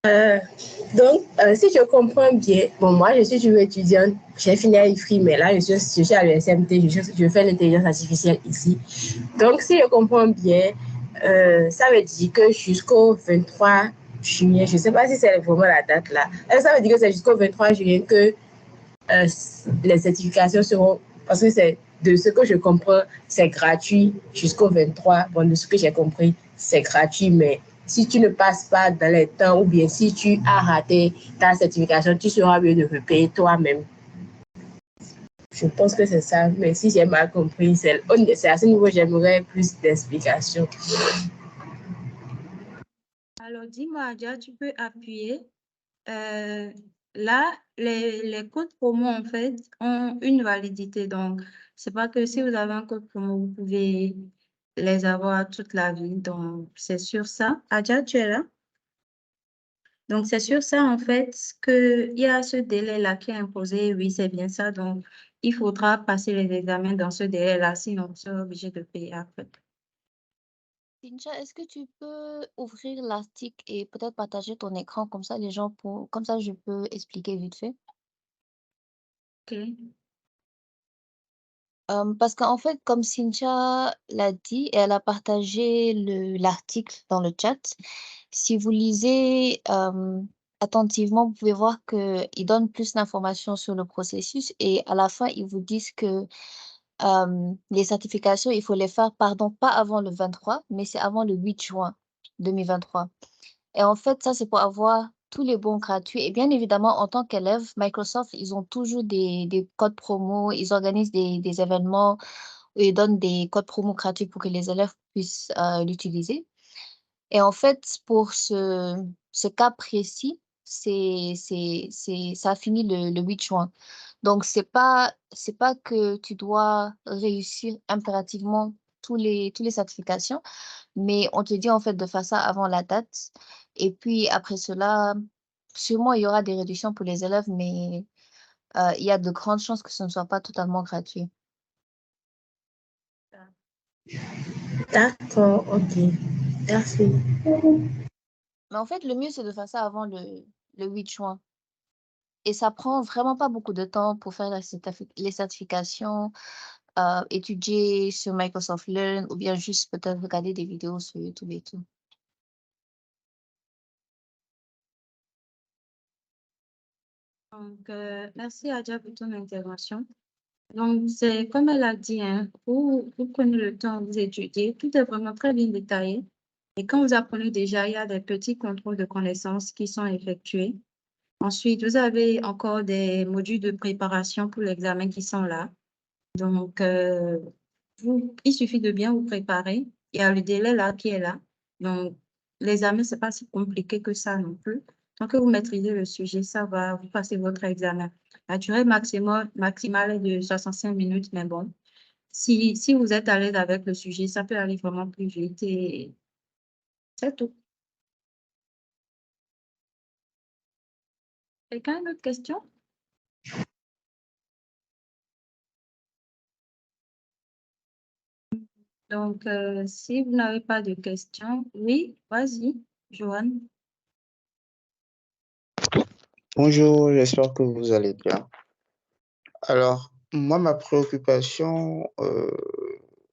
Si je comprends bien, bon, moi, je suis toujours étudiante, j'ai fini à IFRI, mais là, je suis à l'USMT, je fais l'intelligence artificielle ici. Donc, si je comprends bien, ça veut dire que jusqu'au 23 juillet, je ne sais pas si c'est vraiment la date là, ça veut dire que c'est jusqu'au 23 juillet que les certifications seront, parce que c'est de ce que je comprends, c'est gratuit jusqu'au 23. Bon, de ce que j'ai compris, c'est gratuit, mais si tu ne passes pas dans les temps ou bien si tu as raté ta certification, tu seras mieux de repayer toi-même. Je pense que c'est ça, mais si j'ai mal compris, c'est à ce niveau, j'aimerais plus d'explications. Alors, dis-moi, Adja, tu peux appuyer. Là, les codes promo, en fait, ont une validité. Donc, c'est pas que si vous avez un code promo, vous pouvez les avoir toute la vie. Donc, c'est sur ça. Adja, tu es là? Donc, c'est sur ça, en fait, qu'il y a ce délai-là qui est imposé. Oui, c'est bien ça. Donc, il faudra passer les examens dans ce délai-là, sinon on sera obligé de payer après. Cynthia, est-ce que tu peux ouvrir l'article et peut-être partager ton écran comme ça les gens comme ça je peux expliquer vite fait. OK. Parce qu'en fait, comme Cynthia l'a dit, et elle a partagé l'article dans le chat. Si vous lisez attentivement, vous pouvez voir qu'ils donnent plus d'informations sur le processus et à la fin, ils vous disent que les certifications, il faut les faire, pardon, pas avant le 23, mais c'est avant le 8 juin 2023. Et en fait, ça, c'est pour avoir tous les bons gratuits. Et bien évidemment, en tant qu'élève, Microsoft, ils ont toujours des codes promo, ils organisent des événements où ils donnent des codes promo gratuits pour que les élèves puissent l'utiliser. Et en fait, pour ce cas précis, ça a fini le 8 juin. Donc, c'est pas que tu dois réussir impérativement tous les certifications, mais on te dit en fait de faire ça avant la date. Et puis après cela, sûrement il y aura des réductions pour les élèves, mais il y a de grandes chances que ce ne soit pas totalement gratuit. D'accord, ok. Merci. Mais en fait, le mieux, c'est de faire ça avant le 8 juin. Et ça prend vraiment pas beaucoup de temps pour faire les certifications, étudier sur Microsoft Learn ou bien juste peut-être regarder des vidéos sur YouTube et tout. Donc, merci Adja pour ton intervention. Donc, c'est comme elle a dit, hein, vous prenez le temps, vous étudiez, tout est vraiment très bien détaillé. Et quand vous apprenez déjà, il y a des petits contrôles de connaissances qui sont effectués. Ensuite, vous avez encore des modules de préparation pour l'examen qui sont là. Donc, il suffit de bien vous préparer. Il y a le délai là qui est là. Donc, l'examen, ce n'est pas si compliqué que ça non plus. Tant que vous maîtrisez le sujet, ça va, vous passez votre examen. La durée maximale est de 65 minutes, mais bon, si vous êtes à l'aise avec le sujet, ça peut aller vraiment plus vite et c'est tout. Quelqu'un a une autre question? Donc, si vous n'avez pas de questions, oui, vas-y, Joanne. Bonjour, j'espère que vous allez bien. Alors, moi, ma préoccupation,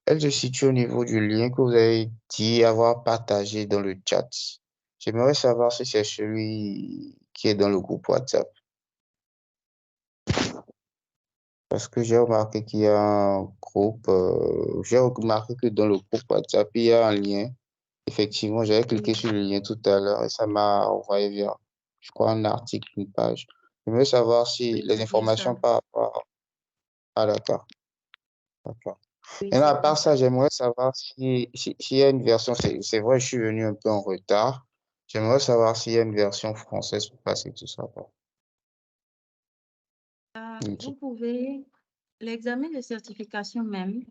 elle se situe au niveau du lien que vous avez dit avoir partagé dans le chat. J'aimerais savoir si c'est celui qui est dans le groupe WhatsApp. Parce que j'ai remarqué qu'il y a un groupe, j'ai remarqué que dans le groupe WhatsApp, il y a un lien. Effectivement, j'avais cliqué sur le lien tout à l'heure et ça m'a envoyé vers, je crois, un article, une page. J'aimerais savoir si Oui, les c'est bien informations ça. par rapport. Ah, d'accord. D'accord. Oui, Maintenant, à c'est bien part ça, ça. j'aimerais savoir s'il y a une version, c'est vrai, je suis venu un peu en retard. J'aimerais savoir s'il y a une version française pour passer tout ça. Vous Ok. pouvez, l'examen de certification même,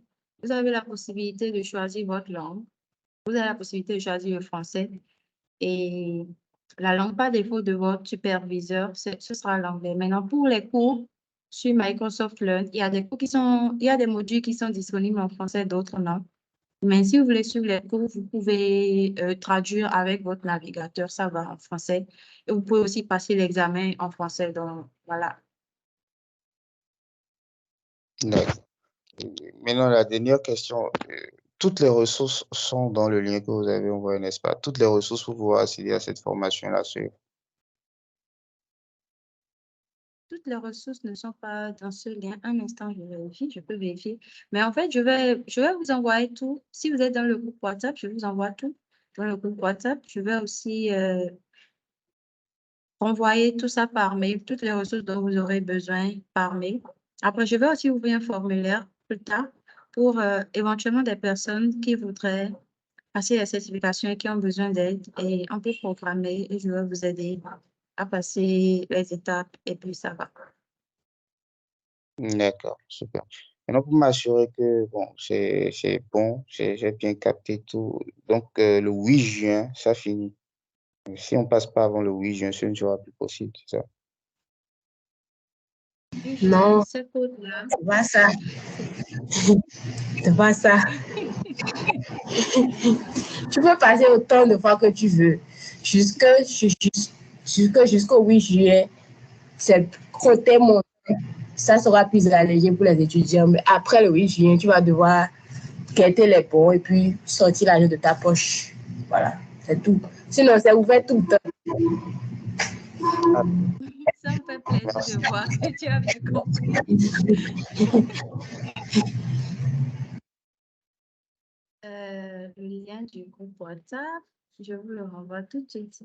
vous avez la possibilité de choisir votre langue. Vous avez la possibilité de choisir le français. Et la langue par défaut de votre superviseur, ce sera l'anglais. Maintenant, pour les cours sur Microsoft Learn, il y a des cours il y a des modules qui sont disponibles en français, d'autres non. Mais si vous voulez suivre les cours, vous pouvez traduire avec votre navigateur, ça va en français. Et vous pouvez aussi passer l'examen en français. Donc, voilà. D'accord. Maintenant, la dernière question. Toutes les ressources sont dans le lien que vous avez envoyé, n'est-ce pas? Toutes les ressources pour pouvoir accéder à cette formation-là. Toutes les ressources ne sont pas dans ce lien. Un instant, je vérifie, je peux vérifier. Mais en fait, je vais vous envoyer tout. Si vous êtes dans le groupe WhatsApp, je vous envoie tout dans le groupe WhatsApp. Je vais aussi renvoyer tout ça par mail, toutes les ressources dont vous aurez besoin par mail. Après, je vais aussi ouvrir un formulaire plus tard pour éventuellement des personnes qui voudraient passer la certification et qui ont besoin d'aide. Et on peut programmer et je vais vous aider à passer les étapes et puis ça va. D'accord, super. Maintenant, pour m'assurer que bon, c'est bon, j'ai bien capté tout. Donc, le 8 juin, ça finit. Si on passe pas avant le 8 juin, ce ne sera plus possible, c'est ça? Non, Ce code-là, c'est pas ça. C'est pas ça. Tu peux passer autant de fois que tu veux. Jusqu'au 8 juillet, c'est côté mon. Ça sera plus allégé pour les étudiants. Mais après le 8 juillet, tu vas devoir quitter les bons et puis sortir l'argent de ta poche. Voilà, c'est tout. Sinon, c'est ouvert tout le temps. Ah, ça me fait plaisir merci. de voir que tu as bien compris. Le lien du groupe WhatsApp, je vous le renvoie tout de suite.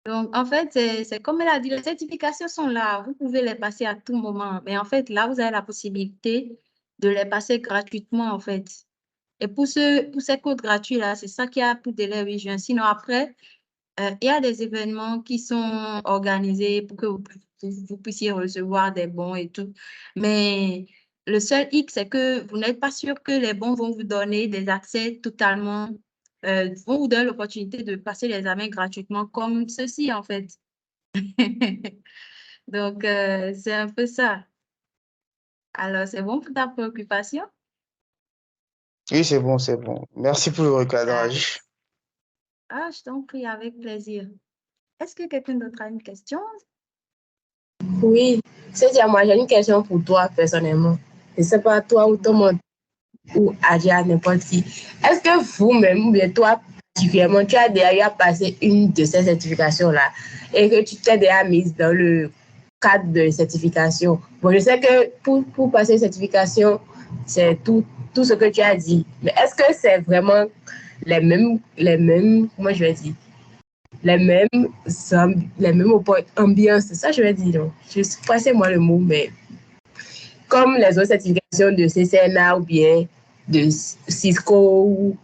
Donc, en fait, c'est comme elle a dit, les certifications sont là. Vous pouvez les passer à tout moment. Mais en fait, là, vous avez la possibilité de les passer gratuitement, en fait. Et pour ces codes gratuits-là, c'est ça qui a pour délai 8 juin. Sinon, après, il y a des événements qui sont organisés pour que vous puissiez recevoir des bons et tout. Mais le seul hic, c'est que vous n'êtes pas sûr que les bons vont vous donner des accès totalement, vont vous donner l'opportunité de passer l'examen gratuitement comme ceci, en fait. Donc, c'est un peu ça. Alors, c'est bon pour ta préoccupation? Oui, c'est bon, c'est bon. Merci pour le Ah, recadrage. je t'en prie, avec plaisir. Est-ce que quelqu'un d'autre a une question? Oui, c'est dire moi, j'ai une question pour toi personnellement. Je ne sais pas, toi ou tout le monde, ou Adja, n'importe qui. Est-ce que vous-même, ou bien toi particulièrement, tu as déjà passé une de ces certifications-là et que tu t'es déjà mise dans le cadre de certification? Bon, je sais que pour passer une certification, c'est tout ce que tu as dit. Mais est-ce que c'est vraiment comment je vais dire, les mêmes, les mêmes ambiances, c'est ça je vais dire. Donc. Je sais pas c'est moi le mot, mais comme les autres certifications de CCNA ou bien de Cisco ou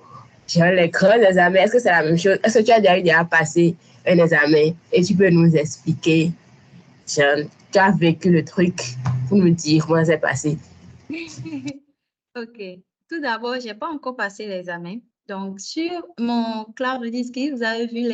genre les grands examens, est-ce que c'est la même chose? Est-ce que tu as déjà passé un examen et tu peux nous expliquer, genre, tu as vécu le truc pour nous dire comment c'est passé? OK. Tout d'abord, je n'ai pas encore passé l'examen. Donc, sur mon cloud reading, vous avez vu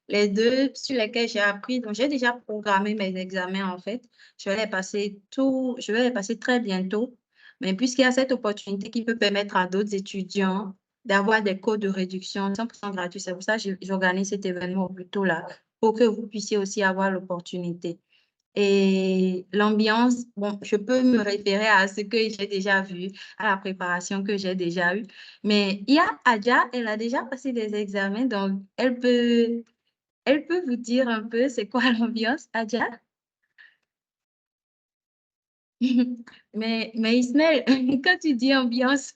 les deux sur lesquels j'ai appris. Donc, j'ai déjà programmé mes examens, en fait. Je vais les passer très bientôt. Mais puisqu'il y a cette opportunité qui peut permettre à d'autres étudiants d'avoir des codes de réduction 100% gratuits, c'est pour ça que j'organise cet événement au plus tôt là, pour que vous puissiez aussi avoir l'opportunité. Et l'ambiance, bon, je peux me référer à ce que j'ai déjà vu, à la préparation que j'ai déjà eue. Mais il y a Adja, elle a déjà passé des examens, donc elle peut vous dire un peu c'est quoi l'ambiance, Adja? Mais Ismaël, quand tu dis ambiance,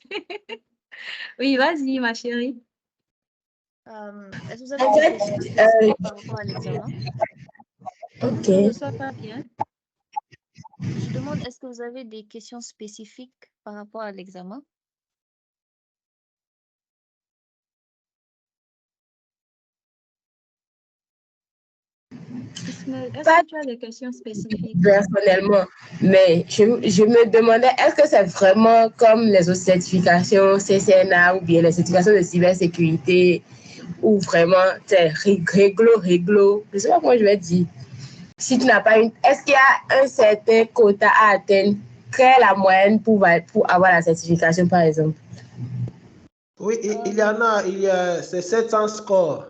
oui, vas-y, ma chérie. Est-ce que vous avez En des fait, questions spécifiques par rapport à l'examen? Je ne ok, reçois pas bien. Je demande, est-ce que vous avez des questions spécifiques par rapport à l'examen? Ismaël, est-ce pas que tu as des questions spécifiques? personnellement, mais je me demandais, est-ce que c'est vraiment comme les autres certifications CCNA ou bien les certifications de cybersécurité ou vraiment c'est réglo, je ne sais pas comment je vais dire. Si tu n'as pas une, est-ce qu'il y a un certain quota à atteindre? Quelle est la moyenne pour avoir la certification, par exemple? Oui, il y en a, c'est 700 scores.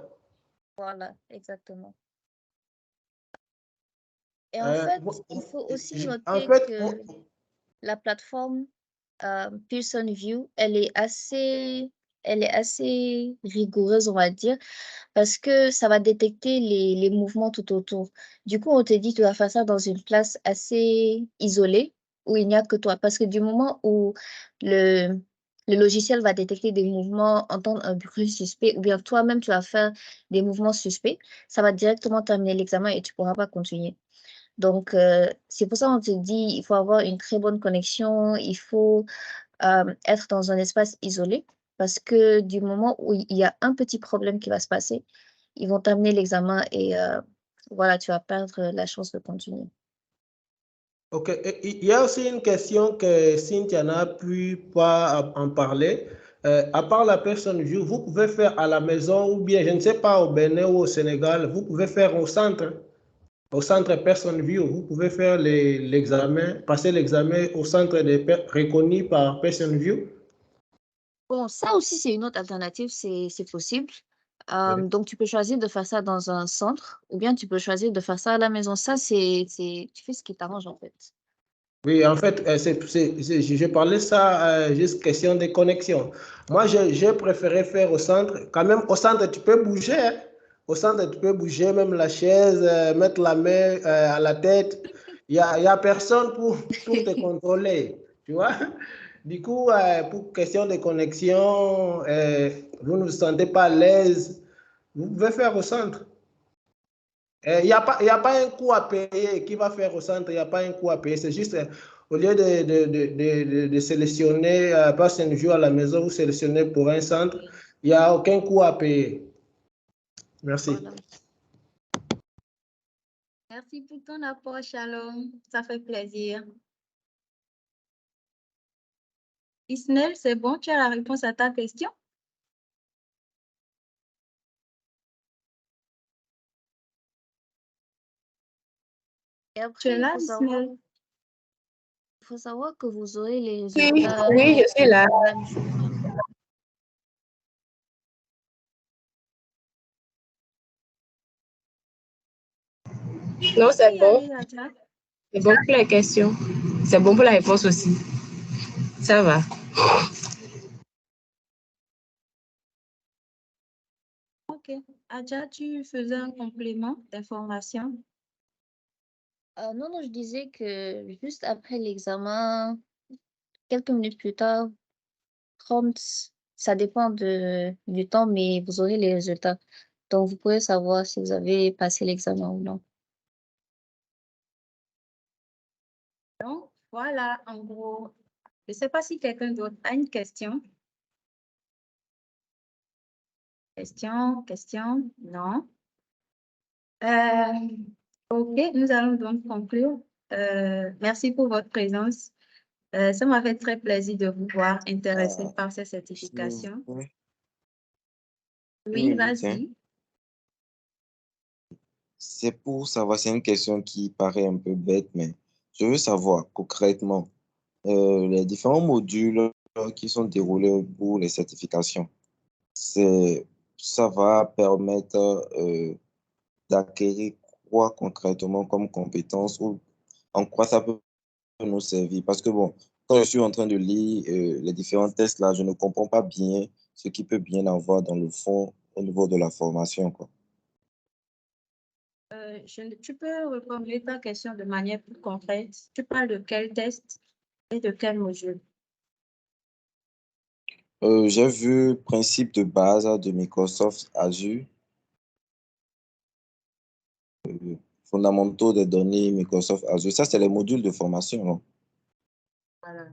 Voilà, exactement. Et en fait, il faut aussi noter que la plateforme Pearson View, elle est assez rigoureuse, on va dire, parce que ça va détecter les mouvements tout autour. Du coup, on te dit que tu vas faire ça dans une place assez isolée, où il n'y a que toi. Parce que du moment où le, le logiciel va détecter des mouvements, entendre un bruit suspect, ou bien toi-même, tu vas faire des mouvements suspects, ça va directement terminer l'examen et tu ne pourras pas continuer. Donc, c'est pour ça qu'on te dit, il faut avoir une très bonne connexion, il faut être dans un espace isolé, parce que du moment où il y a un petit problème qui va se passer, ils vont terminer l'examen et voilà, tu vas perdre la chance de continuer. OK. Et il y a aussi une question que Cynthia n'a pu pas en parler. À part la personne vue, vous pouvez faire à la maison ou bien, je ne sais pas, au Bénin ou au Sénégal, vous pouvez faire au centre personne vue, vous pouvez faire l'examen, passer l'examen au centre reconnu par personne vue. Bon, ça aussi, c'est une autre alternative, c'est possible. Donc, tu peux choisir de faire ça dans un centre ou bien tu peux choisir de faire ça à la maison. Ça, tu fais ce qui t'arrange en fait. Oui, en fait, je parlais ça, juste question de connexion. Moi, j'ai préféré faire au centre. Quand même, au centre, tu peux bouger, hein. Au centre, tu peux bouger, même la chaise, mettre la main à la tête. Il y a personne pour te contrôler, tu vois. Du coup, pour question de connexion, vous ne vous sentez pas à l'aise, vous pouvez faire au centre. Il n'y a pas un coût à payer qui va faire au centre, il n'y a pas un coût à payer. C'est juste, au lieu de sélectionner passer un jour à la maison ou sélectionner pour un centre, il n'y a aucun coût à payer. Merci. Voilà. Merci pour ton apport, Shalom. Ça fait plaisir. Isnel, c'est bon, tu as la réponse à ta question? Et Tu après, es là, Isnel? il faut savoir que vous aurez les Oui, résultats oui, je suis là. le même jour. Non, c'est Oui, bon. allez, Adja. C'est bon pour la question. C'est bon pour la réponse aussi. Ça va. Ok. Adja, tu faisais un complément d'information. Non, non, je disais que juste après l'examen, quelques minutes plus tard, 30, ça dépend du temps, mais vous aurez les résultats. Donc, vous pourrez savoir si vous avez passé l'examen ou non. Donc, voilà, en gros. Je ne sais pas si quelqu'un d'autre a une question. Question, non. Ok, nous allons donc conclure. Merci pour votre présence. Ça m'a fait très plaisir de vous voir intéressé par ces certifications. Oui, minute, hein. vas-y. C'est pour savoir, c'est une question qui paraît un peu bête, mais je veux savoir concrètement les différents modules qui sont déroulés pour les certifications. Ça va permettre d'acquérir quoi concrètement comme compétences ou en quoi ça peut nous servir. Parce que bon, quand je suis en train de lire les différents tests là, je ne comprends pas bien ce qui peut bien avoir dans le fond au niveau de la formation, quoi. Tu peux reformuler ta question de manière plus concrète. Tu parles de quel test et de quel module? J'ai vu principe de base de Microsoft Azure, fondamentaux des données Microsoft Azure. Ça, c'est les modules de formation, non? Voilà.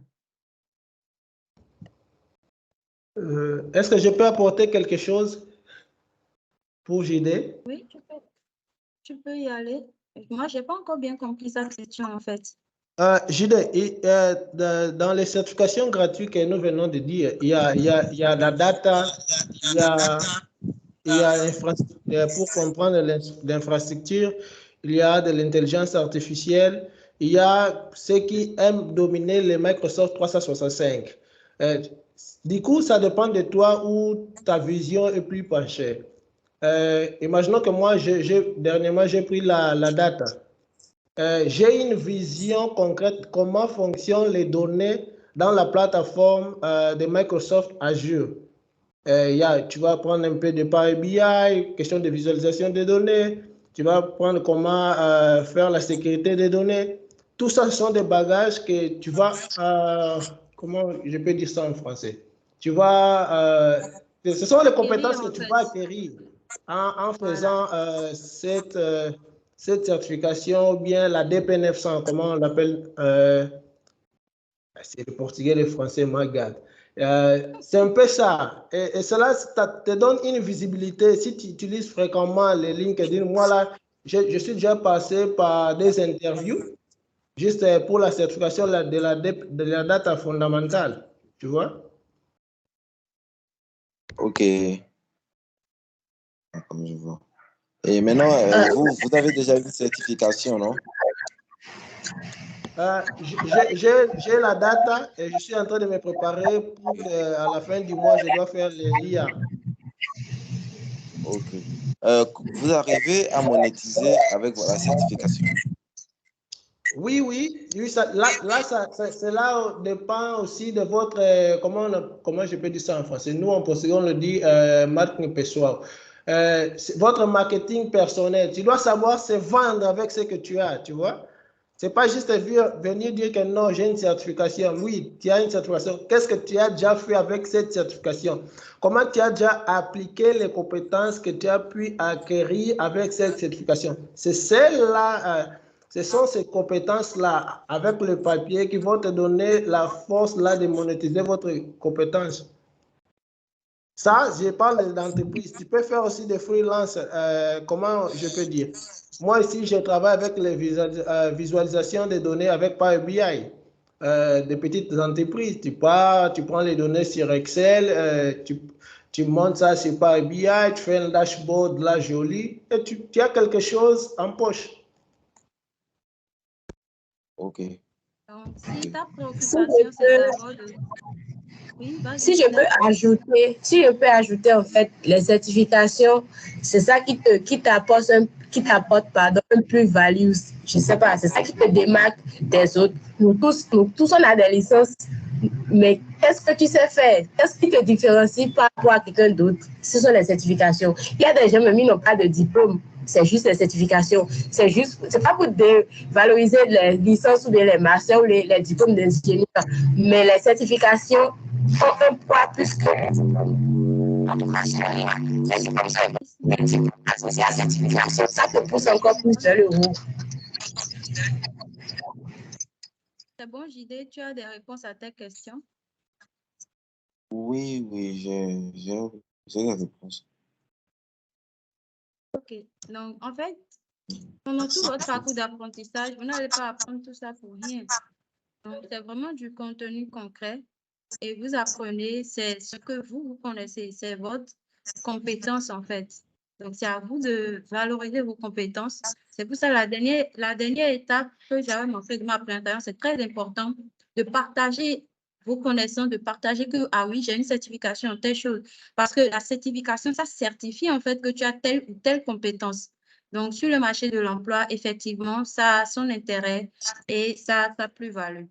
Est-ce que je peux apporter quelque chose pour JD? Oui, tu peux y aller. Moi, je n'ai pas encore bien compris sa question, en fait. JD, dans les certifications gratuites que nous venons de dire, il y a la data, il y a pour comprendre l'infrastructure, il y a de l'intelligence artificielle, il y a ceux qui aiment dominer les Microsoft 365. Du coup, ça dépend de toi où ta vision est plus penchée. Imaginons que moi, dernièrement, j'ai pris la data. J'ai une vision concrète de comment fonctionnent les données dans la plateforme de Microsoft Azure. Tu vas prendre un peu de Power BI, question de visualisation des données. Tu vas prendre comment faire la sécurité des données. Tout ça, ce sont des bagages que tu vas, comment je peux dire ça en français? Ce sont les compétences que tu vas acquérir en faisant cette certification ou bien la DP 900, comment on l'appelle? C'est le portugais et le français, my God. C'est un peu ça. Et cela te donne une visibilité. Si tu utilises fréquemment les LinkedIn, moi là, je suis déjà passé par des interviews juste pour la certification de la data fondamentale. Tu vois? Ok, comme je vois. Et maintenant, vous avez déjà une certification, non? J'ai la data et je suis en train de me préparer pour à la fin du mois, je dois faire l'IA. Ok. Vous arrivez à monétiser avec la certification? Oui, oui, cela dépend aussi de votre, comment je peux dire ça en français? Nous, en portugais, on le dit marketing pessoal. Votre marketing personnel. Tu dois savoir se vendre avec ce que tu as, tu vois? C'est pas juste venir dire que non, j'ai une certification. Oui, tu as une certification. Qu'est-ce que tu as déjà fait avec cette certification? Comment tu as déjà appliqué les compétences que tu as pu acquérir avec cette certification? C'est celle-là. Ce sont ces compétences-là, avec le papier, qui vont te donner la force là de monétiser votre compétence. Ça, je parle d'entreprise. Tu peux faire aussi des freelances. Comment je peux dire? Moi, ici, je travaille avec les visualisations des données avec Power BI. Des petites entreprises. Tu prends les données sur Excel, tu montes ça sur Power BI, tu fais un dashboard là joli et tu as quelque chose en poche. Ok. Donc, si ta préoccupation, c'est d'abord de... Oui, vas-y, Si je peux ajouter en fait les certifications, c'est ça qui t'apporte un plus-value. Je sais pas, c'est ça qui te démarque des autres. Nous tous on a des licences, mais qu'est-ce que tu sais faire? Qu'est-ce qui te différencie par rapport à quelqu'un d'autre? Ce sont les certifications. Il y a des gens même qui n'ont pas de diplôme. C'est juste les certifications. C'est pas pour valoriser les licences ou les masters ou les diplômes d'ingénieur, mais les certifications ont un poids plus que ça te pousse encore plus vers le haut. C'est bon, JD, tu as des réponses à tes questions? Oui, j'ai des réponses. Ok, donc en fait, pendant tout votre parcours d'apprentissage, vous n'allez pas apprendre tout ça pour rien. Donc, c'est vraiment du contenu concret et vous apprenez, c'est ce que vous connaissez, c'est votre compétence en fait. Donc, c'est à vous de valoriser vos compétences. C'est pour ça la dernière étape que j'avais montré de ma présentation, c'est très important de partager vos connaissances, de partager que, ah oui, j'ai une certification en telle chose. Parce que la certification, ça certifie en fait que tu as telle ou telle compétence. Donc, sur le marché de l'emploi, effectivement, ça a son intérêt et ça a sa plus-value.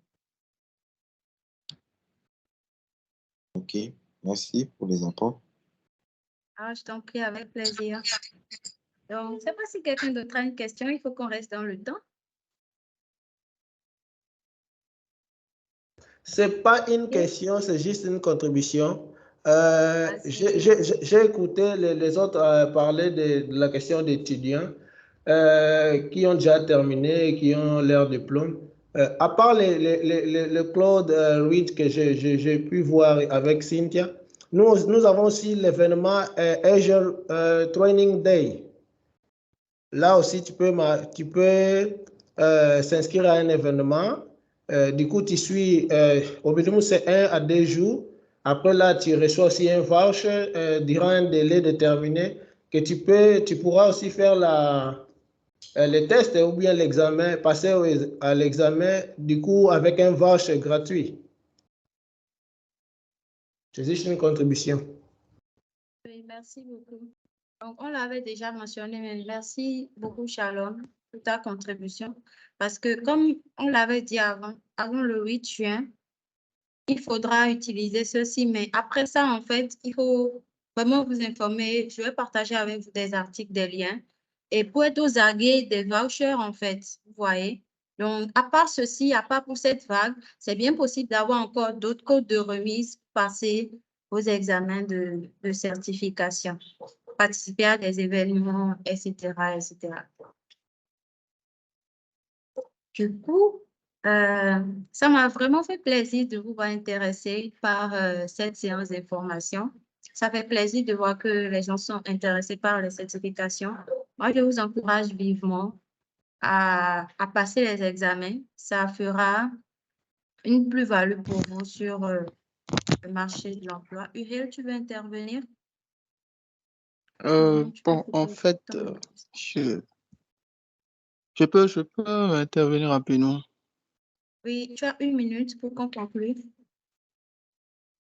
Ok, merci pour les apports. Ah, je t'en prie, avec plaisir. Donc, je ne sais pas si quelqu'un d'autre a une question, il faut qu'on reste dans le temps. Ce n'est pas une question, c'est juste une contribution. J'ai écouté les autres parler de la question d'étudiants qui ont déjà terminé et qui ont leur diplôme. À part le Claude Reed que j'ai pu voir avec Cynthia, nous avons aussi l'événement Azure Training Day. Là aussi, tu peux s'inscrire à un événement. Du coup, tu suis, au minimum, c'est 1 à 2 jours. Après, là, tu reçois aussi un voucher durant un délai déterminé que tu pourras aussi faire les tests ou bien l'examen, passer à l'examen, du coup, avec un voucher gratuit. C'est juste une contribution. Oui, merci beaucoup. Donc, on l'avait déjà mentionné, mais merci beaucoup, Shalom, pour ta contribution. Parce que comme on l'avait dit avant le 8 juin, il faudra utiliser ceci. Mais après ça, en fait, il faut vraiment vous informer. Je vais partager avec vous des articles, des liens. Et pour être aux aguets des vouchers, en fait, vous voyez. Donc, à part ceci, à part pour cette vague, c'est bien possible d'avoir encore d'autres codes de remise pour passer aux examens de certification, participer à des événements, etc., etc. Du coup, ça m'a vraiment fait plaisir de vous voir intéressé par cette séance d'information. Ça fait plaisir de voir que les gens sont intéressés par les certifications. Moi, je vous encourage vivement à passer les examens. Ça fera une plus-value pour vous sur le marché de l'emploi. Uriel, tu veux intervenir? Tu peux Bon, en couper fait, ton- je peux intervenir rapidement. Oui, tu as 1 minute pour qu'on conclue.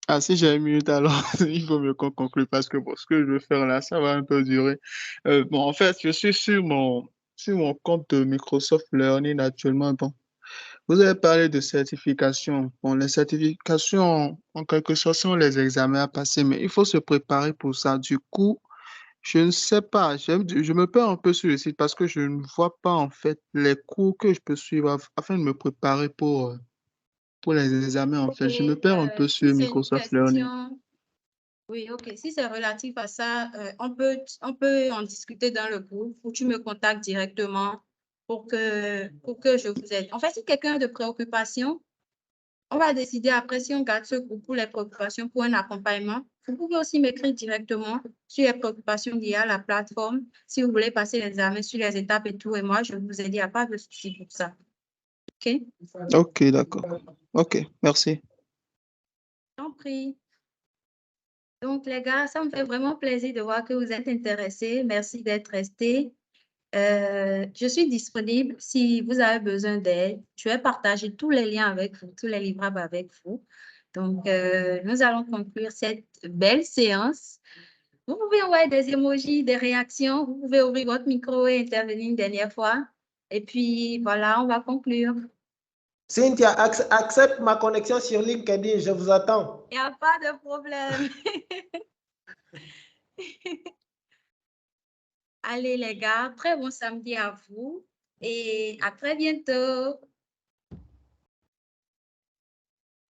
Ah, si j'ai 1 minute, alors il faut mieux qu'on conclue parce que bon, ce que je veux faire là, ça va un peu durer. Bon, en fait, je suis sur mon compte de Microsoft Learning actuellement. Bon, vous avez parlé de certification. Bon, les certifications, en quelque sorte, sont les examens à passer, mais il faut se préparer pour ça. Du coup, je ne sais pas, je me perds un peu sur le site parce que je ne vois pas en fait les cours que je peux suivre afin de me préparer pour les examens en OK, fait. Je me perds un peu si sur c'est une Microsoft Learning. question, oui, OK, si c'est relatif à ça, on peut en discuter dans le groupe ou tu me contactes directement pour que je vous aide. En fait, si quelqu'un a de préoccupations, on va décider après si on garde ce groupe pour les préoccupations pour un accompagnement. Vous pouvez aussi m'écrire directement sur les préoccupations liées à la plateforme si vous voulez passer l'examen sur les étapes et tout. Et moi, je vous ai dit, il n'y a pas de souci pour ça. OK? Ok, d'accord. Ok, merci. Je t'en prie. Donc, les gars, ça me fait vraiment plaisir de voir que vous êtes intéressés. Merci d'être restés. Je suis disponible si vous avez besoin d'aide. Je vais partager tous les liens avec vous, tous les livrables avec vous. Donc, nous allons conclure cette belle séance. Vous pouvez envoyer des emojis, des réactions. Vous pouvez ouvrir votre micro et intervenir une dernière fois. Et puis, voilà, on va conclure. Cynthia, accepte ma connexion sur LinkedIn, je vous attends. Il n'y a pas de problème. Allez, les gars, très bon samedi à vous et à très bientôt.